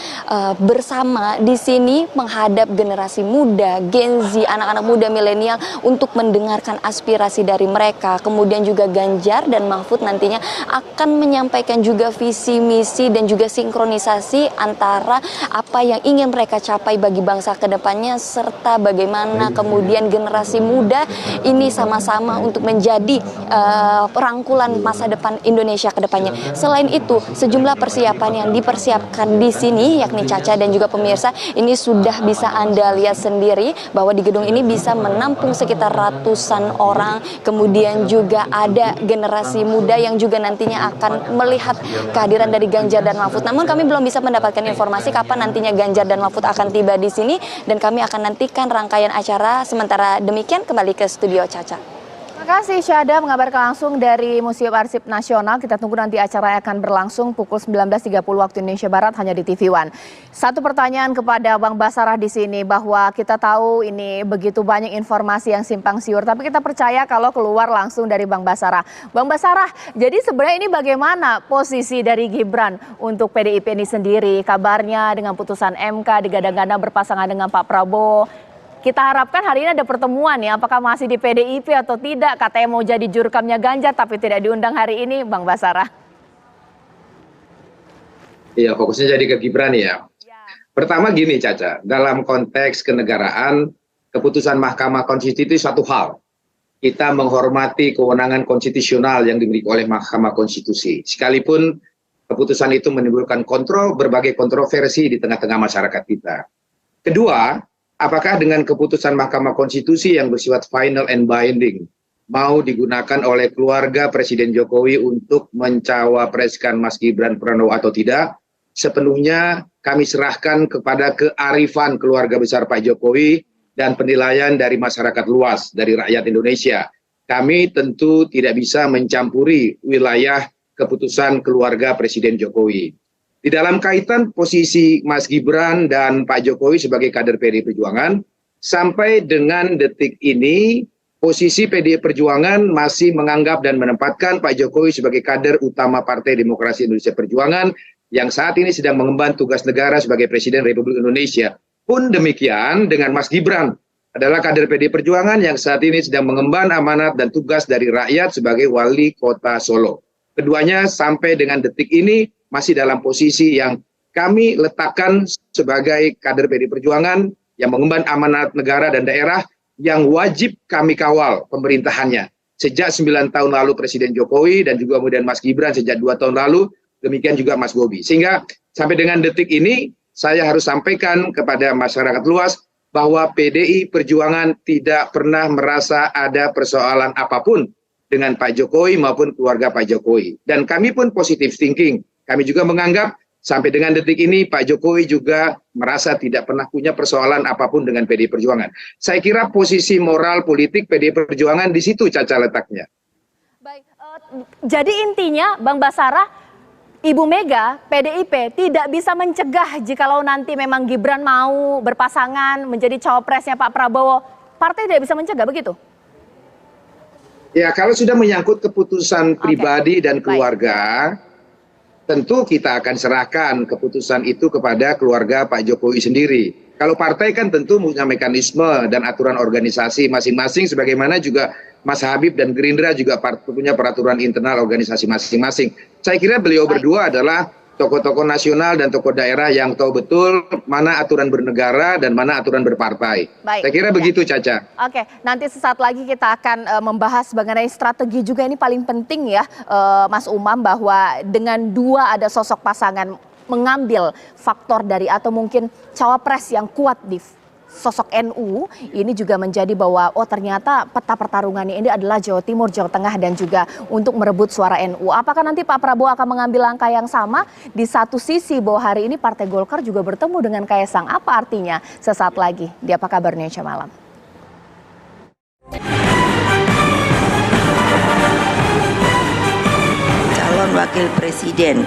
bersama di sini menghadap generasi muda, Gen Z, anak-anak muda milenial untuk mendengarkan aspirasi dari mereka. Kemudian juga Ganjar dan Mahfud nantinya akan menyampaikan juga visi misi dan juga sinkronisasi antara apa yang ingin mereka capai bagi bangsa ke depannya serta bagaimana kemudian generasi muda ini sama-sama untuk menjadi rangkulan masa depan Indonesia ke depannya. Selain itu, sejumlah persiapan yang dipersiapkan di sini yakni Caca dan juga pemirsa, ini sudah bisa Anda lihat sendiri bahwa di gedung ini bisa menampung sekitar ratusan orang. Kemudian juga ada generasi muda yang juga nantinya akan melihat kehadiran dari Ganjar dan Mahfud. Namun kami belum bisa mendapatkan informasi kapan nantinya Ganjar dan Mahfud akan tiba di sini dan kami akan nantikan rangkaian acara. Sementara demikian kembali ke studio Caca. Terima kasih Syahda mengabarkan langsung dari Museum Arsip Nasional. Kita tunggu nanti acara akan berlangsung pukul 19.30 waktu Indonesia Barat hanya di TV One. Satu pertanyaan kepada Bang Basarah di sini bahwa kita tahu ini begitu banyak informasi yang simpang siur, tapi kita percaya kalau keluar langsung dari Bang Basarah. Bang Basarah, jadi sebenarnya ini bagaimana posisi dari Gibran untuk PDIP ini sendiri? Kabarnya dengan putusan MK digadang-gadang berpasangan dengan Pak Prabowo. Kita harapkan hari ini ada pertemuan ya, apakah masih di PDIP atau tidak? Katanya mau jadi jurukamnya Ganjar tapi tidak diundang hari ini, Bang Basarah. Iya, fokusnya jadi ke Gibran ya. Pertama gini Caca, dalam konteks kenegaraan, keputusan Mahkamah Konstitusi itu satu hal. Kita menghormati kewenangan konstitusional yang dimiliki oleh Mahkamah Konstitusi. Sekalipun keputusan itu menimbulkan berbagai kontroversi di tengah-tengah masyarakat kita. Kedua, apakah dengan keputusan Mahkamah Konstitusi yang bersifat final and binding mau digunakan oleh keluarga Presiden Jokowi untuk mencawapreskan Mas Gibran Pranowo atau tidak? Sepenuhnya kami serahkan kepada kearifan keluarga besar Pak Jokowi dan penilaian dari masyarakat luas, dari rakyat Indonesia. Kami tentu tidak bisa mencampuri wilayah keputusan keluarga Presiden Jokowi. Di dalam kaitan posisi Mas Gibran dan Pak Jokowi sebagai kader PDI Perjuangan, sampai dengan detik ini, posisi PDI Perjuangan masih menganggap dan menempatkan Pak Jokowi sebagai kader utama Partai Demokrasi Indonesia Perjuangan yang saat ini sedang mengemban tugas negara sebagai Presiden Republik Indonesia. Pun demikian dengan Mas Gibran adalah kader PDI Perjuangan yang saat ini sedang mengemban amanat dan tugas dari rakyat sebagai Wali Kota Solo. Keduanya sampai dengan detik ini masih dalam posisi yang kami letakkan sebagai kader PDI Perjuangan yang mengemban amanat negara dan daerah yang wajib kami kawal pemerintahannya. Sejak 9 tahun lalu Presiden Jokowi dan juga kemudian Mas Gibran sejak 2 tahun lalu, demikian juga Mas Bobi. Sehingga sampai dengan detik ini saya harus sampaikan kepada masyarakat luas bahwa PDI Perjuangan tidak pernah merasa ada persoalan apapun dengan Pak Jokowi maupun keluarga Pak Jokowi. Dan kami pun positive thinking. Kami juga menganggap sampai dengan detik ini Pak Jokowi juga merasa tidak pernah punya persoalan apapun dengan PDI Perjuangan. Saya kira posisi moral politik PDI Perjuangan di situ Caca letaknya. Baik, jadi intinya Bang Basarah, Ibu Mega, PDIP tidak bisa mencegah jikalau nanti memang Gibran mau berpasangan menjadi cawapresnya Pak Prabowo, partai tidak bisa mencegah begitu? Ya, kalau sudah menyangkut keputusan pribadi dan keluarga, tentu kita akan serahkan keputusan itu kepada keluarga Pak Jokowi sendiri. Kalau partai kan tentu punya mekanisme dan aturan organisasi masing-masing, sebagaimana juga Mas Habib dan Gerindra juga punya peraturan internal organisasi masing-masing. Saya kira beliau berdua adalah tokoh-tokoh nasional dan tokoh daerah yang tahu betul mana aturan bernegara dan mana aturan berpartai. Saya kira begitu Caca. Oke, nanti sesaat lagi kita akan membahas mengenai strategi juga, ini paling penting ya Mas Umam, bahwa dengan dua ada sosok pasangan mengambil faktor dari atau mungkin cawapres yang kuat di sosok NU, ini juga menjadi bahwa oh ternyata peta pertarungannya ini adalah Jawa Timur, Jawa Tengah dan juga untuk merebut suara NU. Apakah nanti Pak Prabowo akan mengambil langkah yang sama? Di satu sisi bahwa hari ini Partai Golkar juga bertemu dengan Kaisang. Apa artinya? Sesaat lagi di Apa Kabar Indonesia Malam. Wakil Presiden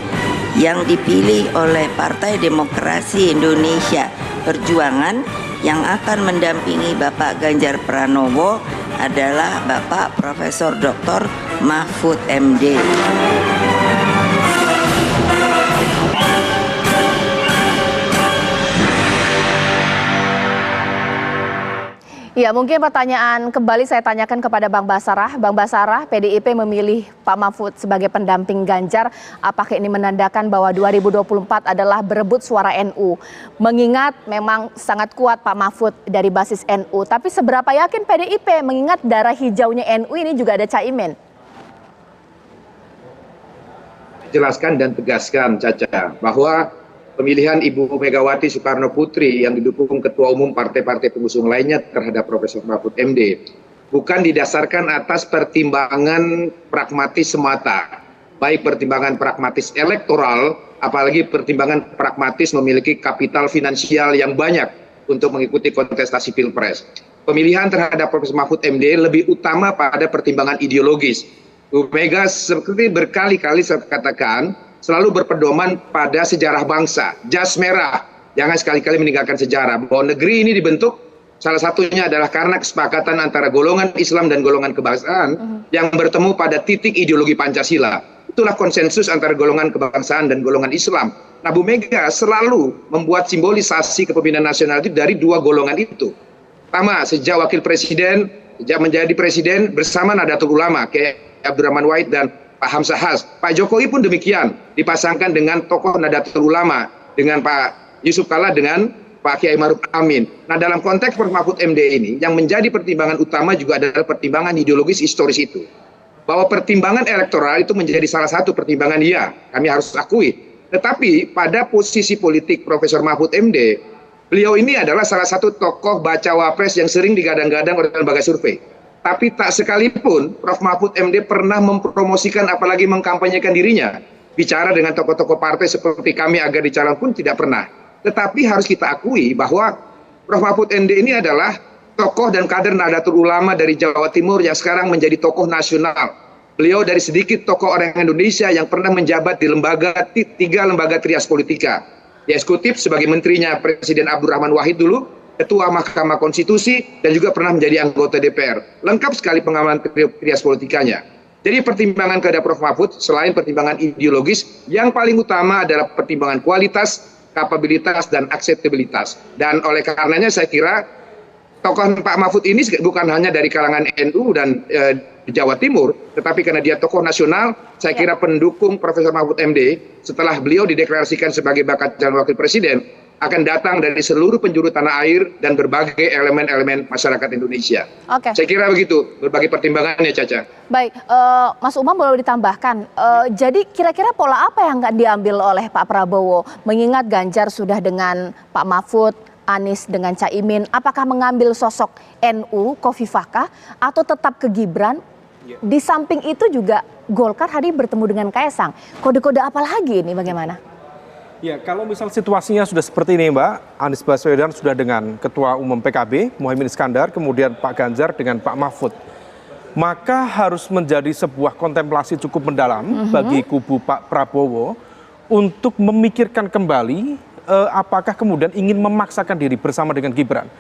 yang dipilih oleh Partai Demokrasi Indonesia Perjuangan yang akan mendampingi Bapak Ganjar Pranowo adalah Bapak Profesor Dr. Mahfud MD. Ya, mungkin pertanyaan kembali saya tanyakan kepada Bang Basarah. Bang Basarah, PDIP memilih Pak Mahfud sebagai pendamping Ganjar. Apakah ini menandakan bahwa 2024 adalah berebut suara NU? Mengingat memang sangat kuat Pak Mahfud dari basis NU. Tapi seberapa yakin PDIP mengingat darah hijaunya NU ini juga ada Caimin? Jelaskan dan tegaskan, Caca, bahwa pemilihan Ibu Megawati Soekarno Putri yang didukung Ketua Umum partai-partai pengusung lainnya terhadap Profesor Mahfud MD bukan didasarkan atas pertimbangan pragmatis semata, baik pertimbangan pragmatis elektoral, apalagi pertimbangan pragmatis memiliki kapital finansial yang banyak untuk mengikuti kontestasi Pilpres. Pemilihan terhadap Profesor Mahfud MD lebih utama pada pertimbangan ideologis. Bu Mega seperti berkali-kali saya katakan, selalu berpedoman pada sejarah bangsa, jas merah, jangan sekali-kali meninggalkan sejarah, bahwa negeri ini dibentuk salah satunya adalah karena kesepakatan antara golongan Islam dan golongan kebangsaan yang bertemu pada titik ideologi Pancasila. Itulah konsensus antara golongan kebangsaan dan golongan Islam. Nah, Bu Mega selalu membuat simbolisasi kepemimpinan nasional itu dari dua golongan itu. Pertama, sejak wakil presiden, sejak menjadi presiden bersama Nahdlatul Ulama, kayak Abdurrahman Wahid dan Pak Hamzahas. Pak Jokowi pun demikian, dipasangkan dengan tokoh Nahdlatul Ulama, dengan Pak Yusuf Kalla dengan Pak Kiai Maruf Amin. Nah, dalam konteks Prof. Mahfud MD ini, yang menjadi pertimbangan utama juga adalah pertimbangan ideologis historis itu. Bahwa pertimbangan elektoral itu menjadi salah satu pertimbangan, ya, kami harus akui. Tetapi pada posisi politik Profesor Mahfud MD, beliau ini adalah salah satu tokoh bacawa pres yang sering digadang-gadang oleh lembaga survei. Tapi tak sekalipun Prof. Mahfud MD pernah mempromosikan apalagi mengkampanyekan dirinya. Bicara dengan tokoh-tokoh partai seperti kami agar dicalon pun tidak pernah. Tetapi harus kita akui bahwa Prof. Mahfud MD ini adalah tokoh dan kader Nahdlatul Ulama dari Jawa Timur yang sekarang menjadi tokoh nasional. Beliau dari sedikit tokoh orang Indonesia yang pernah menjabat di tiga lembaga trias politika. Di eksekutif sebagai menterinya Presiden Abdurrahman Wahid dulu, Ketua Mahkamah Konstitusi, dan juga pernah menjadi anggota DPR. Lengkap sekali pengalaman trias politikanya. Jadi pertimbangan kepada Prof. Mahfud selain pertimbangan ideologis, yang paling utama adalah pertimbangan kualitas, kapabilitas, dan akseptabilitas. Dan oleh karenanya saya kira tokoh Pak Mahfud ini bukan hanya dari kalangan NU dan Jawa Timur, tetapi karena dia tokoh nasional, saya kira pendukung Profesor Mahfud MD setelah beliau dideklarasikan sebagai bakal calon wakil presiden akan datang dari seluruh penjuru tanah air dan berbagai elemen-elemen masyarakat Indonesia. Saya kira begitu, berbagai pertimbangannya, Caca. Baik, Mas Umam boleh ditambahkan, jadi kira-kira pola apa yang akan diambil oleh Pak Prabowo? Mengingat Ganjar sudah dengan Pak Mahfud, Anies dengan Caimin, apakah mengambil sosok NU, Khofifah, atau tetap ke Gibran? Di samping itu juga Golkar hari bertemu dengan Kaesang. Kode-kode apa lagi ini, bagaimana? Ya, kalau misal situasinya sudah seperti ini, Mbak, Anies Baswedan sudah dengan Ketua Umum PKB, Muhaimin Iskandar, kemudian Pak Ganjar dengan Pak Mahfud. Maka harus menjadi sebuah kontemplasi cukup mendalam bagi kubu Pak Prabowo untuk memikirkan kembali apakah kemudian ingin memaksakan diri bersama dengan Gibran.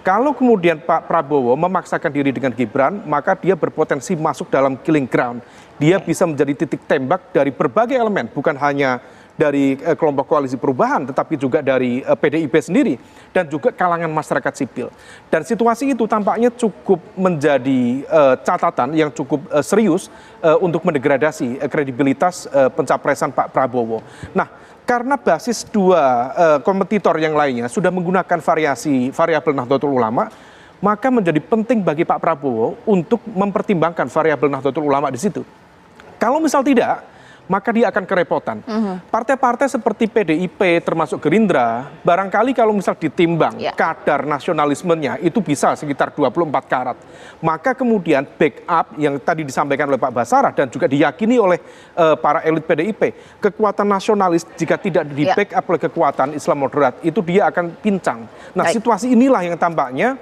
Kalau kemudian Pak Prabowo memaksakan diri dengan Gibran, maka dia berpotensi masuk dalam killing ground. Dia bisa menjadi titik tembak dari berbagai elemen, bukan hanya dari kelompok koalisi perubahan, tetapi juga dari PDIP sendiri dan juga kalangan masyarakat sipil. Dan situasi itu tampaknya cukup menjadi catatan yang cukup serius untuk mendegradasi kredibilitas pencapresan Pak Prabowo. Nah, karena basis dua kompetitor yang lainnya sudah menggunakan variabel Nahdlatul Ulama, maka menjadi penting bagi Pak Prabowo untuk mempertimbangkan variabel Nahdlatul Ulama di situ. Kalau misal tidak, maka dia akan kerepotan. Partai-partai seperti PDIP termasuk Gerindra, barangkali kalau misal ditimbang kadar nasionalismenya itu bisa sekitar 24 karat. Maka kemudian backup yang tadi disampaikan oleh Pak Basarah dan juga diyakini oleh para elit PDIP, kekuatan nasionalis jika tidak di backup oleh kekuatan Islam moderat, itu dia akan pincang. Nah, situasi inilah yang tampaknya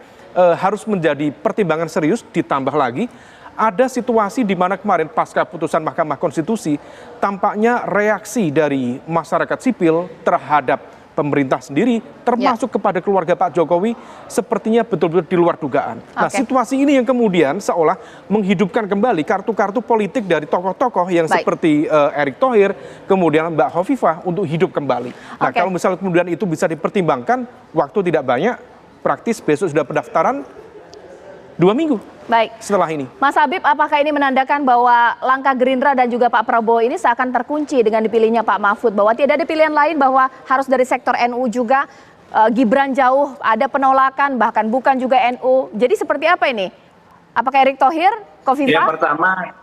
harus menjadi pertimbangan serius, ditambah lagi ada situasi di mana kemarin pasca putusan Mahkamah Konstitusi tampaknya reaksi dari masyarakat sipil terhadap pemerintah sendiri, termasuk kepada keluarga Pak Jokowi, sepertinya betul-betul di luar dugaan. Nah, situasi ini yang kemudian seolah menghidupkan kembali kartu-kartu politik dari tokoh-tokoh yang seperti Erick Thohir, kemudian Mbak Hovifah untuk hidup kembali. Nah, kalau misalnya kemudian itu bisa dipertimbangkan, waktu tidak banyak, praktis besok sudah pendaftaran 2 minggu. Baik. Setelah ini. Mas Habib, apakah ini menandakan bahwa langkah Gerindra dan juga Pak Prabowo ini seakan terkunci dengan dipilihnya Pak Mahfud, bahwa tidak ada pilihan lain, bahwa harus dari sektor NU juga, Gibran jauh, ada penolakan, bahkan bukan juga NU. Jadi seperti apa ini? Apakah Erick Thohir, Khofifah? Ya,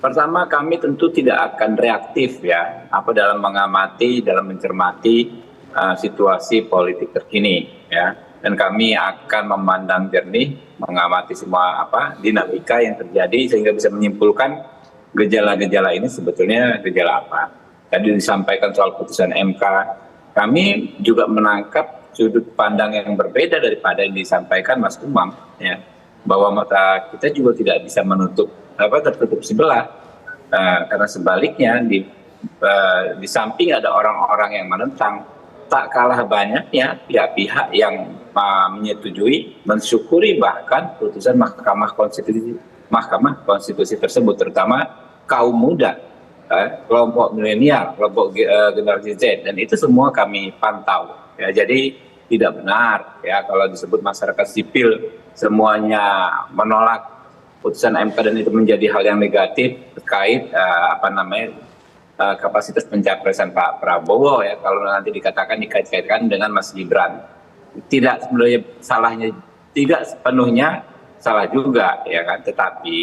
pertama kami tentu tidak akan reaktif ya, dalam mengamati, dalam mencermati situasi politik terkini ya. Dan kami akan memandang jernih, mengamati semua dinamika yang terjadi sehingga bisa menyimpulkan gejala-gejala ini sebetulnya gejala apa. Tadi disampaikan soal putusan MK, kami juga menangkap sudut pandang yang berbeda daripada yang disampaikan Mas Umam, ya, bahwa mata kita juga tidak bisa menutup tertutup sebelah, karena sebaliknya di samping ada orang-orang yang menentang, tak kalah banyaknya pihak-pihak yang menyetujui, mensyukuri bahkan putusan Mahkamah Konstitusi tersebut, terutama kaum muda, kelompok milenial, kelompok generasi Z, dan itu semua kami pantau. Ya, jadi tidak benar ya kalau disebut masyarakat sipil semuanya menolak putusan MK dan itu menjadi hal yang negatif terkait kapasitas pencapresan Pak Prabowo ya, kalau nanti dikatakan dikait-kaitkan dengan Mas Gibran. Tidak sebenarnya salahnya, tidak sepenuhnya salah juga ya kan, tetapi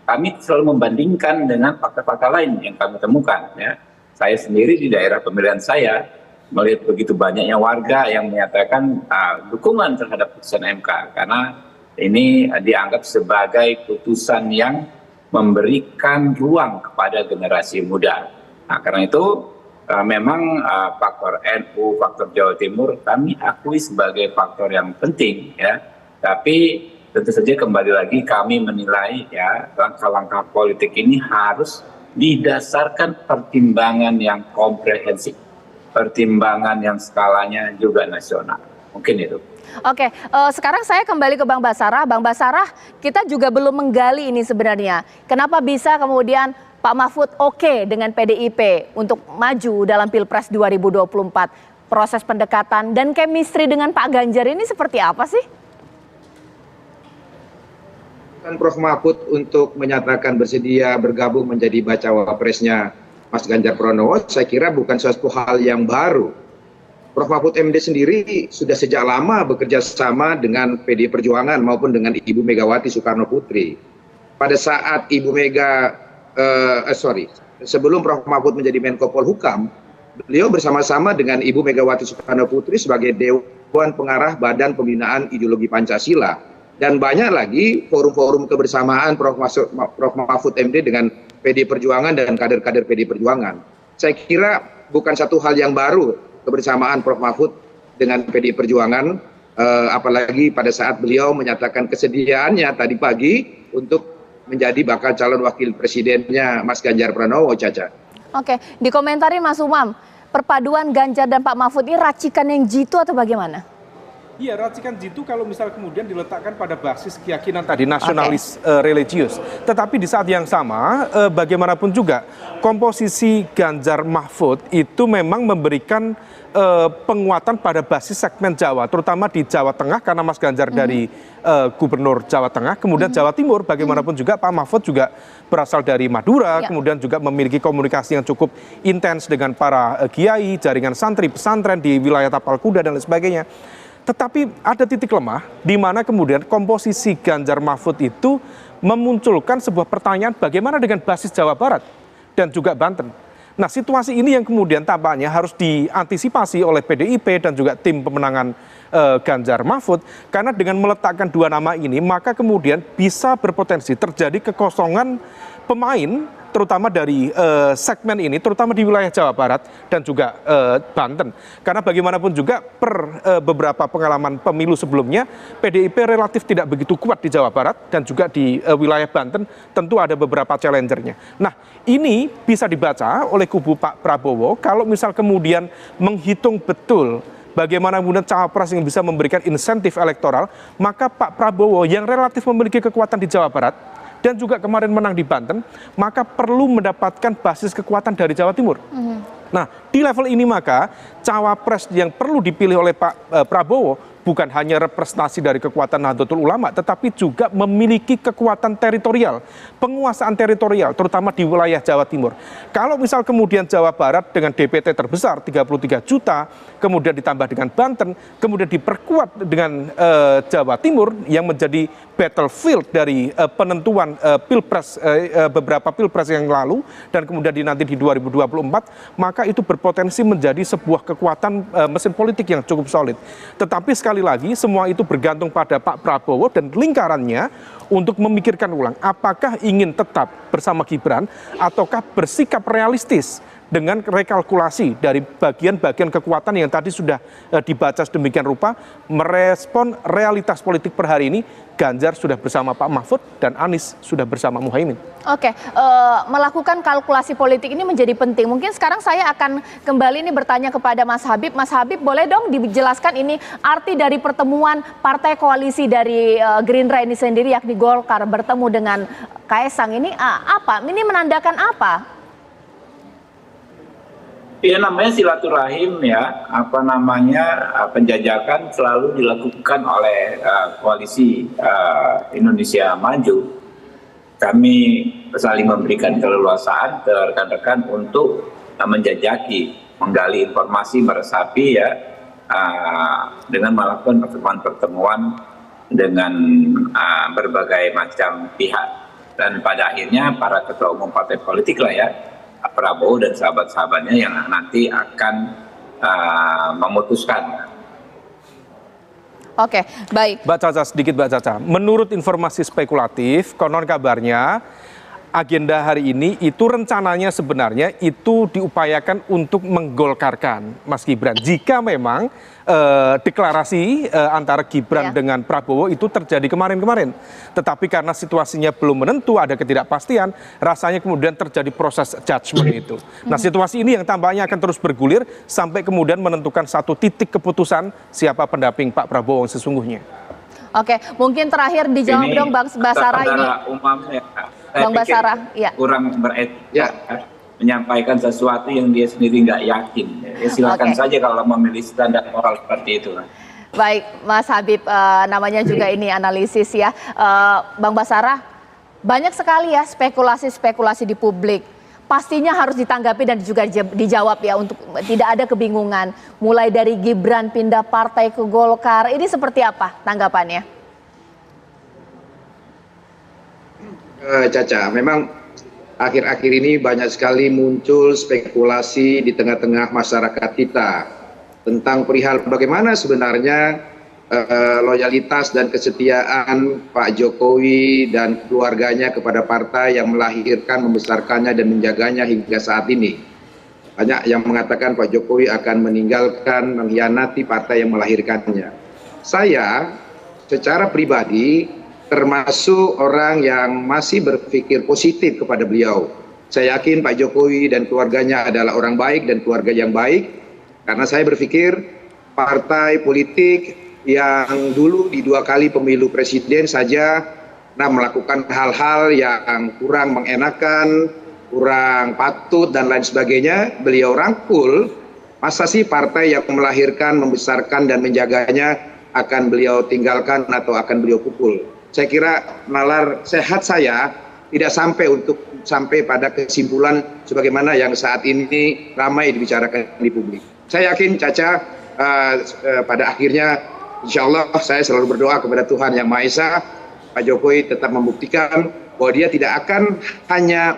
kami selalu membandingkan dengan fakta-fakta lain yang kami temukan ya. Saya sendiri di daerah pemilihan saya melihat begitu banyaknya warga yang menyatakan dukungan terhadap putusan MK karena ini dianggap sebagai putusan yang memberikan ruang kepada generasi muda. Nah, karena itu memang faktor NU, faktor Jawa Timur kami akui sebagai faktor yang penting ya. Tapi tentu saja kembali lagi kami menilai ya langkah-langkah politik ini harus didasarkan pertimbangan yang komprehensif, pertimbangan yang skalanya juga nasional. Mungkin itu. Oke, sekarang saya kembali ke Bang Basarah. Bang Basarah, kita juga belum menggali ini sebenarnya. Kenapa bisa kemudian Pak Mahfud oke dengan PDIP untuk maju dalam Pilpres 2024? Proses pendekatan dan chemistry dengan Pak Ganjar ini seperti apa sih? Prof Mahfud untuk menyatakan bersedia bergabung menjadi bacawa presnya Mas Ganjar Pranowo, saya kira bukan suatu hal yang baru. Prof Mahfud MD sendiri sudah sejak lama bekerja sama dengan PDI Perjuangan maupun dengan Ibu Megawati Soekarno Putri. Pada saat Ibu Mega sebelum Prof Mahfud menjadi Menko Polhukam, beliau bersama-sama dengan Ibu Megawati Soekarno Putri sebagai Dewan Pengarah Badan Pembinaan Ideologi Pancasila, dan banyak lagi forum-forum kebersamaan Prof Mahfud MD dengan PDI Perjuangan dan kader-kader PDI Perjuangan. Saya kira bukan satu hal yang baru kebersamaan Prof Mahfud dengan PDI Perjuangan, apalagi pada saat beliau menyatakan kesediaannya tadi pagi untuk menjadi bakal calon wakil presidennya Mas Ganjar Pranowo, Caca. Oke, dikomentarin Mas Umam, perpaduan Ganjar dan Pak Mahfud ini racikan yang jitu atau bagaimana? Iya, racikan jitu kalau misal kemudian diletakkan pada basis keyakinan tadi nasionalis religius. Tetapi di saat yang sama, bagaimanapun juga komposisi Ganjar Mahfud itu memang memberikan penguatan pada basis segmen Jawa, terutama di Jawa Tengah karena Mas Ganjar dari Gubernur Jawa Tengah, kemudian Jawa Timur bagaimanapun juga Pak Mahfud juga berasal dari Madura, kemudian juga memiliki komunikasi yang cukup intens dengan para kiai, jaringan santri, pesantren di wilayah Tapal Kuda dan lain sebagainya. Tetapi ada titik lemah di mana kemudian komposisi Ganjar Mahfud itu memunculkan sebuah pertanyaan bagaimana dengan basis Jawa Barat dan juga Banten. Nah, situasi ini yang kemudian tampaknya harus diantisipasi oleh PDIP dan juga tim pemenangan Ganjar Mahfud, karena dengan meletakkan dua nama ini maka kemudian bisa berpotensi terjadi kekosongan pemain terutama dari segmen ini, terutama di wilayah Jawa Barat dan juga Banten. Karena bagaimanapun juga per beberapa pengalaman pemilu sebelumnya, PDIP relatif tidak begitu kuat di Jawa Barat dan juga di wilayah Banten tentu ada beberapa challengernya. Nah, ini bisa dibaca oleh kubu Pak Prabowo kalau misal kemudian menghitung betul bagaimana kemudian cawapres yang bisa memberikan insentif elektoral, maka Pak Prabowo yang relatif memiliki kekuatan di Jawa Barat dan juga kemarin menang di Banten, maka perlu mendapatkan basis kekuatan dari Jawa Timur. Nah, di level ini maka cawapres yang perlu dipilih oleh Pak Prabowo bukan hanya representasi dari kekuatan Nahdlatul Ulama, tetapi juga memiliki kekuatan teritorial, penguasaan teritorial, terutama di wilayah Jawa Timur. Kalau misal kemudian Jawa Barat dengan DPT terbesar 33 juta, kemudian ditambah dengan Banten, kemudian diperkuat dengan Jawa Timur yang menjadi battlefield dari penentuan pilpres beberapa pilpres yang lalu dan kemudian nanti di 2024, maka itu berpotensi menjadi sebuah kekuatan mesin politik yang cukup solid. Tetapi sekali lagi semua itu bergantung pada Pak Prabowo dan lingkarannya untuk memikirkan ulang apakah ingin tetap bersama Gibran ataukah bersikap realistis dengan rekalkulasi dari bagian-bagian kekuatan yang tadi sudah dibaca sedemikian rupa, merespon realitas politik per hari ini. Ganjar sudah bersama Pak Mahfud dan Anies sudah bersama Muhaimin. Oke, melakukan kalkulasi politik ini menjadi penting. Mungkin sekarang saya akan kembali nih bertanya kepada Mas Habib. Mas Habib, boleh dong dijelaskan ini arti dari pertemuan partai koalisi dari Gerindra ini sendiri, yakni Golkar bertemu dengan Kaesang ini apa? Ini menandakan apa? Ya, namanya silaturahim ya, penjajakan selalu dilakukan oleh koalisi Indonesia Maju. Kami saling memberikan keleluasaan ke rekan-rekan untuk menjajaki, menggali informasi, meresapi ya, dengan melakukan pertemuan-pertemuan dengan berbagai macam pihak. Dan pada akhirnya para ketua umum partai politik lah ya, Prabowo dan sahabat-sahabatnya yang nanti akan memutuskan. Oke, baik. Mbak Caca, sedikit Mbak Caca. Menurut informasi spekulatif, konon kabarnya agenda hari ini itu rencananya sebenarnya itu diupayakan untuk menggolkarkan Mas Gibran. Jika memang deklarasi antara Gibran dengan Prabowo itu terjadi kemarin-kemarin. Tetapi karena situasinya belum menentu, ada ketidakpastian, rasanya kemudian terjadi proses judgment itu. Nah, situasi ini yang tampaknya akan terus bergulir sampai kemudian menentukan satu titik keputusan siapa pendamping Pak Prabowo sesungguhnya. Oke, mungkin terakhir dijawab dong Bang Basara ini. Bang Basara, ya. Kurang beretika menyampaikan sesuatu yang dia sendiri nggak yakin. Ya, silakan saja kalau memilih standar moral seperti itu. Baik, Mas Habib, namanya juga ini analisis ya. Bang Basara, banyak sekali ya spekulasi-spekulasi di publik. Pastinya harus ditanggapi dan juga dijawab ya untuk tidak ada kebingungan. Mulai dari Gibran pindah partai ke Golkar, ini seperti apa tanggapannya? Caca, memang akhir-akhir ini banyak sekali muncul spekulasi di tengah-tengah masyarakat kita tentang perihal bagaimana sebenarnya loyalitas dan kesetiaan Pak Jokowi dan keluarganya kepada partai yang melahirkan, membesarkannya dan menjaganya hingga saat ini. Banyak yang mengatakan Pak Jokowi akan meninggalkan, mengkhianati partai yang melahirkannya. Saya secara pribadi termasuk orang yang masih berpikir positif kepada beliau. Saya yakin Pak Jokowi dan keluarganya adalah orang baik dan keluarga yang baik, karena saya berpikir partai politik yang dulu di 2 kali pemilu presiden saja melakukan hal-hal yang kurang mengenakan, kurang patut dan lain sebagainya, beliau rangkul. Masa sih partai yang melahirkan, membesarkan dan menjaganya akan beliau tinggalkan atau akan beliau pukul? Saya kira nalar sehat saya tidak sampai pada kesimpulan sebagaimana yang saat ini ramai dibicarakan di publik. Saya yakin Caca pada akhirnya insya Allah saya selalu berdoa kepada Tuhan Yang Maha Esa, Pak Jokowi tetap membuktikan bahwa dia tidak akan hanya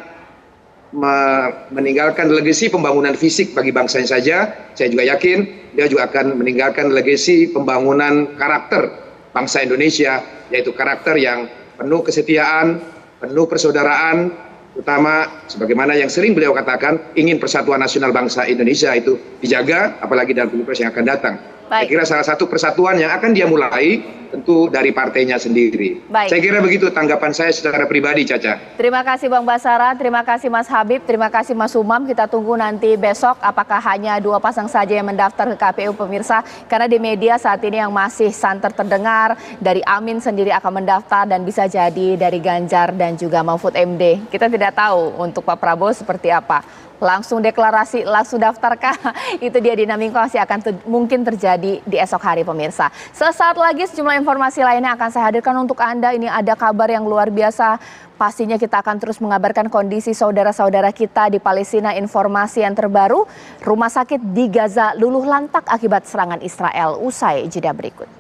meninggalkan legasi pembangunan fisik bagi bangsanya saja. Saya juga yakin dia juga akan meninggalkan legasi pembangunan karakter bangsa Indonesia, yaitu karakter yang penuh kesetiaan, penuh persaudaraan, terutama sebagaimana yang sering beliau katakan, ingin persatuan nasional bangsa Indonesia itu dijaga, apalagi dalam pilpres yang akan datang. Saya kira salah satu persatuan yang akan dia mulai tentu dari partainya sendiri. Saya kira begitu tanggapan saya secara pribadi, Caca. Terima kasih Bang Basara, terima kasih Mas Habib, terima kasih Mas Umam. Kita tunggu nanti besok apakah hanya 2 pasang saja yang mendaftar ke KPU pemirsa. Karena di media saat ini yang masih santer terdengar dari Amin sendiri akan mendaftar dan bisa jadi dari Ganjar dan juga Mahfud MD. Kita tidak tahu untuk Pak Prabowo seperti apa. Langsung deklarasi, langsung daftarkah? Itu dia dinamika masih akan mungkin terjadi di esok hari pemirsa. Sesaat lagi sejumlah informasi lainnya akan saya hadirkan untuk Anda. Ini ada kabar yang luar biasa. Pastinya kita akan terus mengabarkan kondisi saudara-saudara kita di Palestina. Informasi yang terbaru, rumah sakit di Gaza luluh lantak akibat serangan Israel. Usai jeda berikut.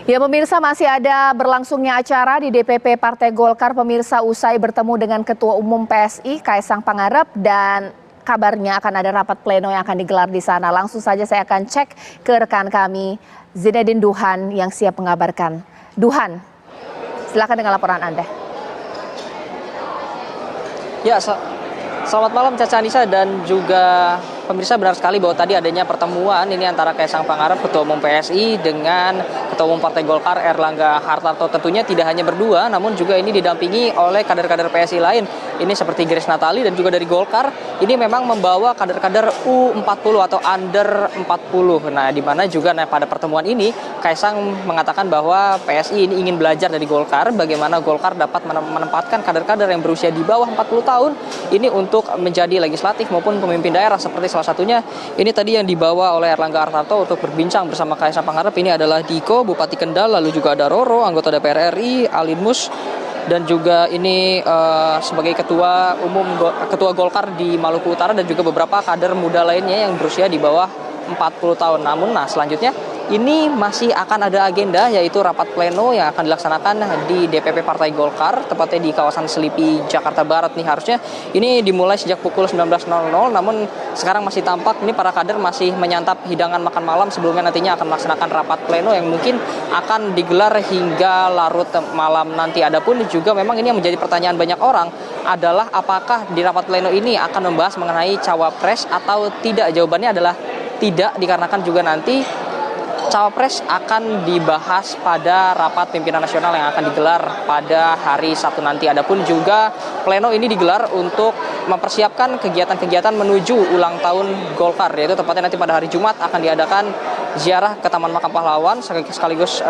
Ya pemirsa, masih ada berlangsungnya acara di DPP Partai Golkar pemirsa usai bertemu dengan Ketua Umum PSI Kaisang Pangarep dan kabarnya akan ada rapat pleno yang akan digelar di sana. Langsung saja saya akan cek ke rekan kami Zinedine Duhan yang siap mengabarkan. Duhan, silakan dengan laporan Anda. Ya, selamat malam Caca Anissa dan juga pemirsa, benar sekali bahwa tadi adanya pertemuan ini antara Kaisang Pangarep, Ketua Umum PSI dengan Ketua Umum Partai Golkar Erlangga Hartarto. Tentunya tidak hanya berdua, namun juga ini didampingi oleh kader-kader PSI lain. Ini seperti Grace Natali dan juga dari Golkar, ini memang membawa kader-kader U40 atau under 40. Nah, di mana juga pada pertemuan ini Kaisang mengatakan bahwa PSI ini ingin belajar dari Golkar, bagaimana Golkar dapat menempatkan kader-kader yang berusia di bawah 40 tahun ini untuk menjadi legislatif maupun pemimpin daerah. Seperti salah satunya ini tadi yang dibawa oleh Erlangga Hartarto untuk berbincang bersama Kaisang Pangarep. Ini adalah Diko, Bupati Kendal, lalu juga ada Roro, anggota DPR RI, Alin Mus, dan juga ini sebagai ketua Golkar di Maluku Utara dan juga beberapa kader muda lainnya yang berusia di bawah 40 tahun. Namun selanjutnya ini masih akan ada agenda yaitu rapat pleno yang akan dilaksanakan di DPP Partai Golkar, tepatnya di kawasan Selipi, Jakarta Barat nih. Harusnya ini dimulai sejak pukul 19.00, namun sekarang masih tampak ini para kader masih menyantap hidangan makan malam sebelumnya nantinya akan melaksanakan rapat pleno yang mungkin akan digelar hingga larut malam nanti. Adapun juga memang ini yang menjadi pertanyaan banyak orang adalah apakah di rapat pleno ini akan membahas mengenai cawapres atau tidak. Jawabannya adalah tidak, dikarenakan juga nanti cawapres akan dibahas pada rapat pimpinan nasional yang akan digelar pada hari Sabtu nanti. Adapun juga pleno ini digelar untuk mempersiapkan kegiatan-kegiatan menuju ulang tahun Golkar, yaitu tepatnya nanti pada hari Jumat akan diadakan ziarah ke Taman Makam Pahlawan sekaligus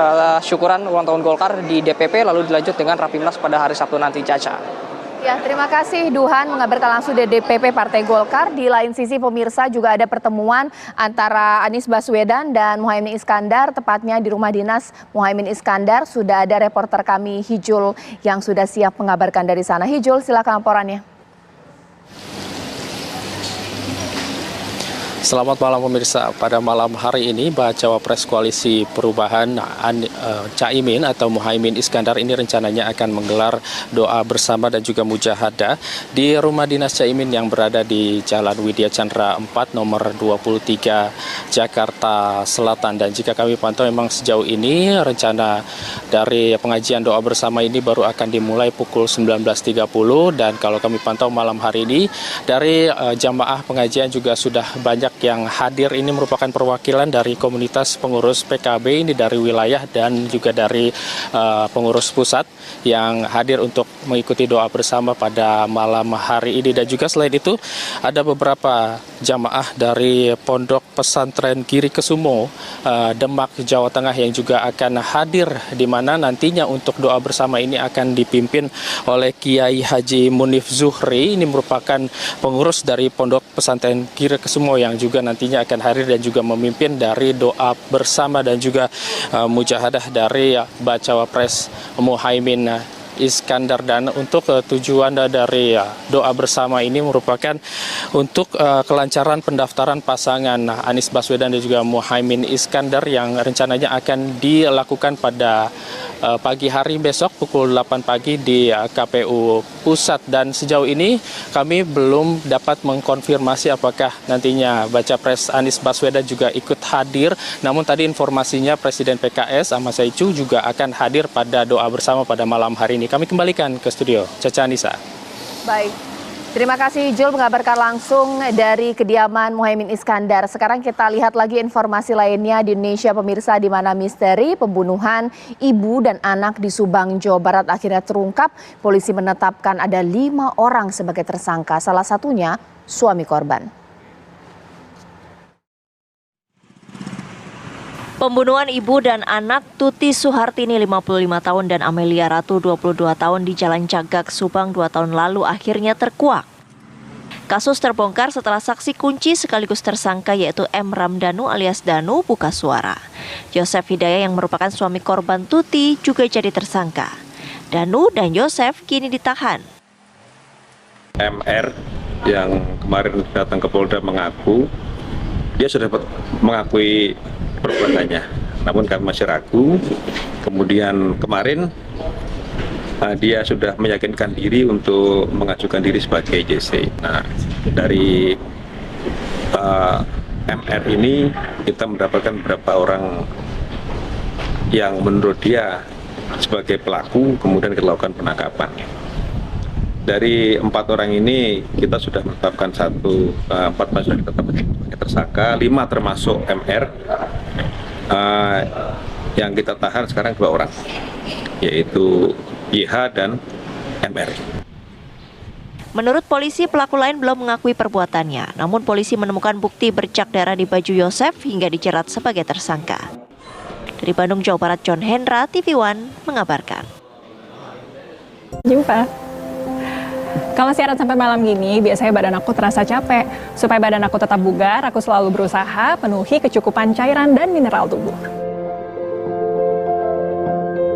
syukuran ulang tahun Golkar di DPP, lalu dilanjut dengan Rapimnas pada hari Sabtu nanti, Caca. Ya, terima kasih Duhan mengabarkan langsung dari DPP Partai Golkar. Di lain sisi pemirsa juga ada pertemuan antara Anies Baswedan dan Muhaimin Iskandar, tepatnya di rumah dinas Muhaimin Iskandar. Sudah ada reporter kami Hijul yang sudah siap mengabarkan dari sana. Hijul, silakan laporannya. Selamat malam pemirsa. Pada malam hari ini Bacawa Pres Koalisi Perubahan Caimin atau Muhaimin Iskandar ini rencananya akan menggelar doa bersama dan juga mujahadah di rumah dinas Caimin yang berada di Jalan Widya Chandra 4 nomor 23 Jakarta Selatan. Dan jika kami pantau memang sejauh ini rencana dari pengajian doa bersama ini baru akan dimulai pukul 19.30, dan kalau kami pantau malam hari ini dari jamaah pengajian juga sudah banyak yang hadir. Ini merupakan perwakilan dari komunitas pengurus PKB ini dari wilayah dan juga dari pengurus pusat yang hadir untuk mengikuti doa bersama pada malam hari ini. Dan juga selain itu ada beberapa jamaah dari Pondok Pesantren Giri Kesumo Demak, Jawa Tengah yang juga akan hadir, di mana nantinya untuk doa bersama ini akan dipimpin oleh Kiai Haji Munif Zuhri. Ini merupakan pengurus dari Pondok Pesantren Giri Kesumo yang juga nantinya akan hadir dan juga memimpin dari doa bersama dan juga mujahadah dari Bacawa Pres Muhaimin Iskandar. Dan untuk tujuan dari doa bersama ini merupakan untuk kelancaran pendaftaran pasangan Anies Baswedan dan juga Muhaimin Iskandar yang rencananya akan dilakukan pada pagi hari besok pukul 8 pagi di KPU Pusat. Dan sejauh ini kami belum dapat mengkonfirmasi apakah nantinya Baca Pres Anies Baswedan juga ikut hadir. Namun tadi informasinya Presiden PKS Ahmad Saicu juga akan hadir pada doa bersama pada malam hari ini. Kami kembalikan ke studio. Caca Anissa. Baik. Terima kasih Jul mengabarkan langsung dari kediaman Muhaimin Iskandar. Sekarang kita lihat lagi informasi lainnya di Indonesia pemirsa, di mana misteri pembunuhan ibu dan anak di Subang, Jawa Barat akhirnya terungkap. Polisi menetapkan ada 5 orang sebagai tersangka, salah satunya suami korban. Pembunuhan ibu dan anak Tuti Suhartini 55 tahun dan Amelia Ratu 22 tahun di Jalan Cagak, Subang 2 tahun lalu akhirnya terkuak. Kasus terbongkar setelah saksi kunci sekaligus tersangka yaitu M. Ramdhanu alias Danu buka suara. Yosef Hidayah yang merupakan suami korban Tuti juga jadi tersangka. Danu dan Yosef kini ditahan. MR yang kemarin datang ke Polda mengaku dia sudah mengakui perbuatannya, namun kami masih ragu. Kemudian kemarin dia sudah meyakinkan diri untuk mengajukan diri sebagai JC. Nah, dari MR ini kita mendapatkan beberapa orang yang menurut dia sebagai pelaku, kemudian kita lakukan penangkapan. Dari 4 orang ini kita sudah menetapkan 4 sudah ditetapkan sebagai tersangka, 5 termasuk MR. Yang kita tahan sekarang 2 orang, yaitu YH dan MR. Menurut polisi, pelaku lain belum mengakui perbuatannya. Namun polisi menemukan bukti bercak darah di baju Yosef hingga dijerat sebagai tersangka. Dari Bandung, Jawa Barat, John Hendra, TV One mengabarkan. Jumpa. Kalau siaran sampai malam gini, biasanya badan aku terasa capek. Supaya badan aku tetap bugar, aku selalu berusaha penuhi kecukupan cairan dan mineral tubuh.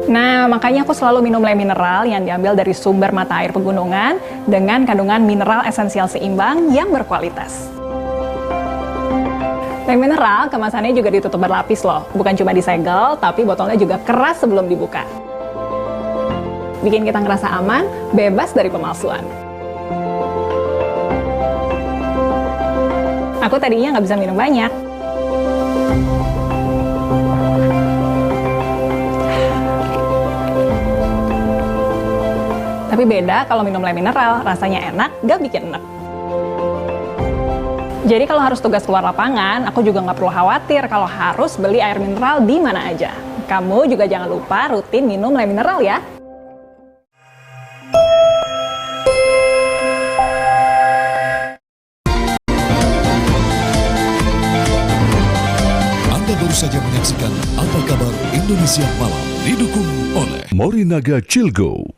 Nah, makanya aku selalu minum Le Mineral yang diambil dari sumber mata air pegunungan dengan kandungan mineral esensial seimbang yang berkualitas. Le Mineral kemasannya juga ditutup berlapis loh. Bukan cuma disegel, tapi botolnya juga keras sebelum dibuka. Bikin kita ngerasa aman, bebas dari pemalsuan. Aku tadinya nggak bisa minum banyak. Tapi beda kalau minum Le Mineral, rasanya enak, nggak bikin enak. Jadi kalau harus tugas keluar lapangan, aku juga nggak perlu khawatir kalau harus beli air mineral di mana aja. Kamu juga jangan lupa rutin minum Le Mineral ya. Baru saja menyaksikan Apa Kabar Indonesia Malam, didukung oleh Morinaga Chilgo.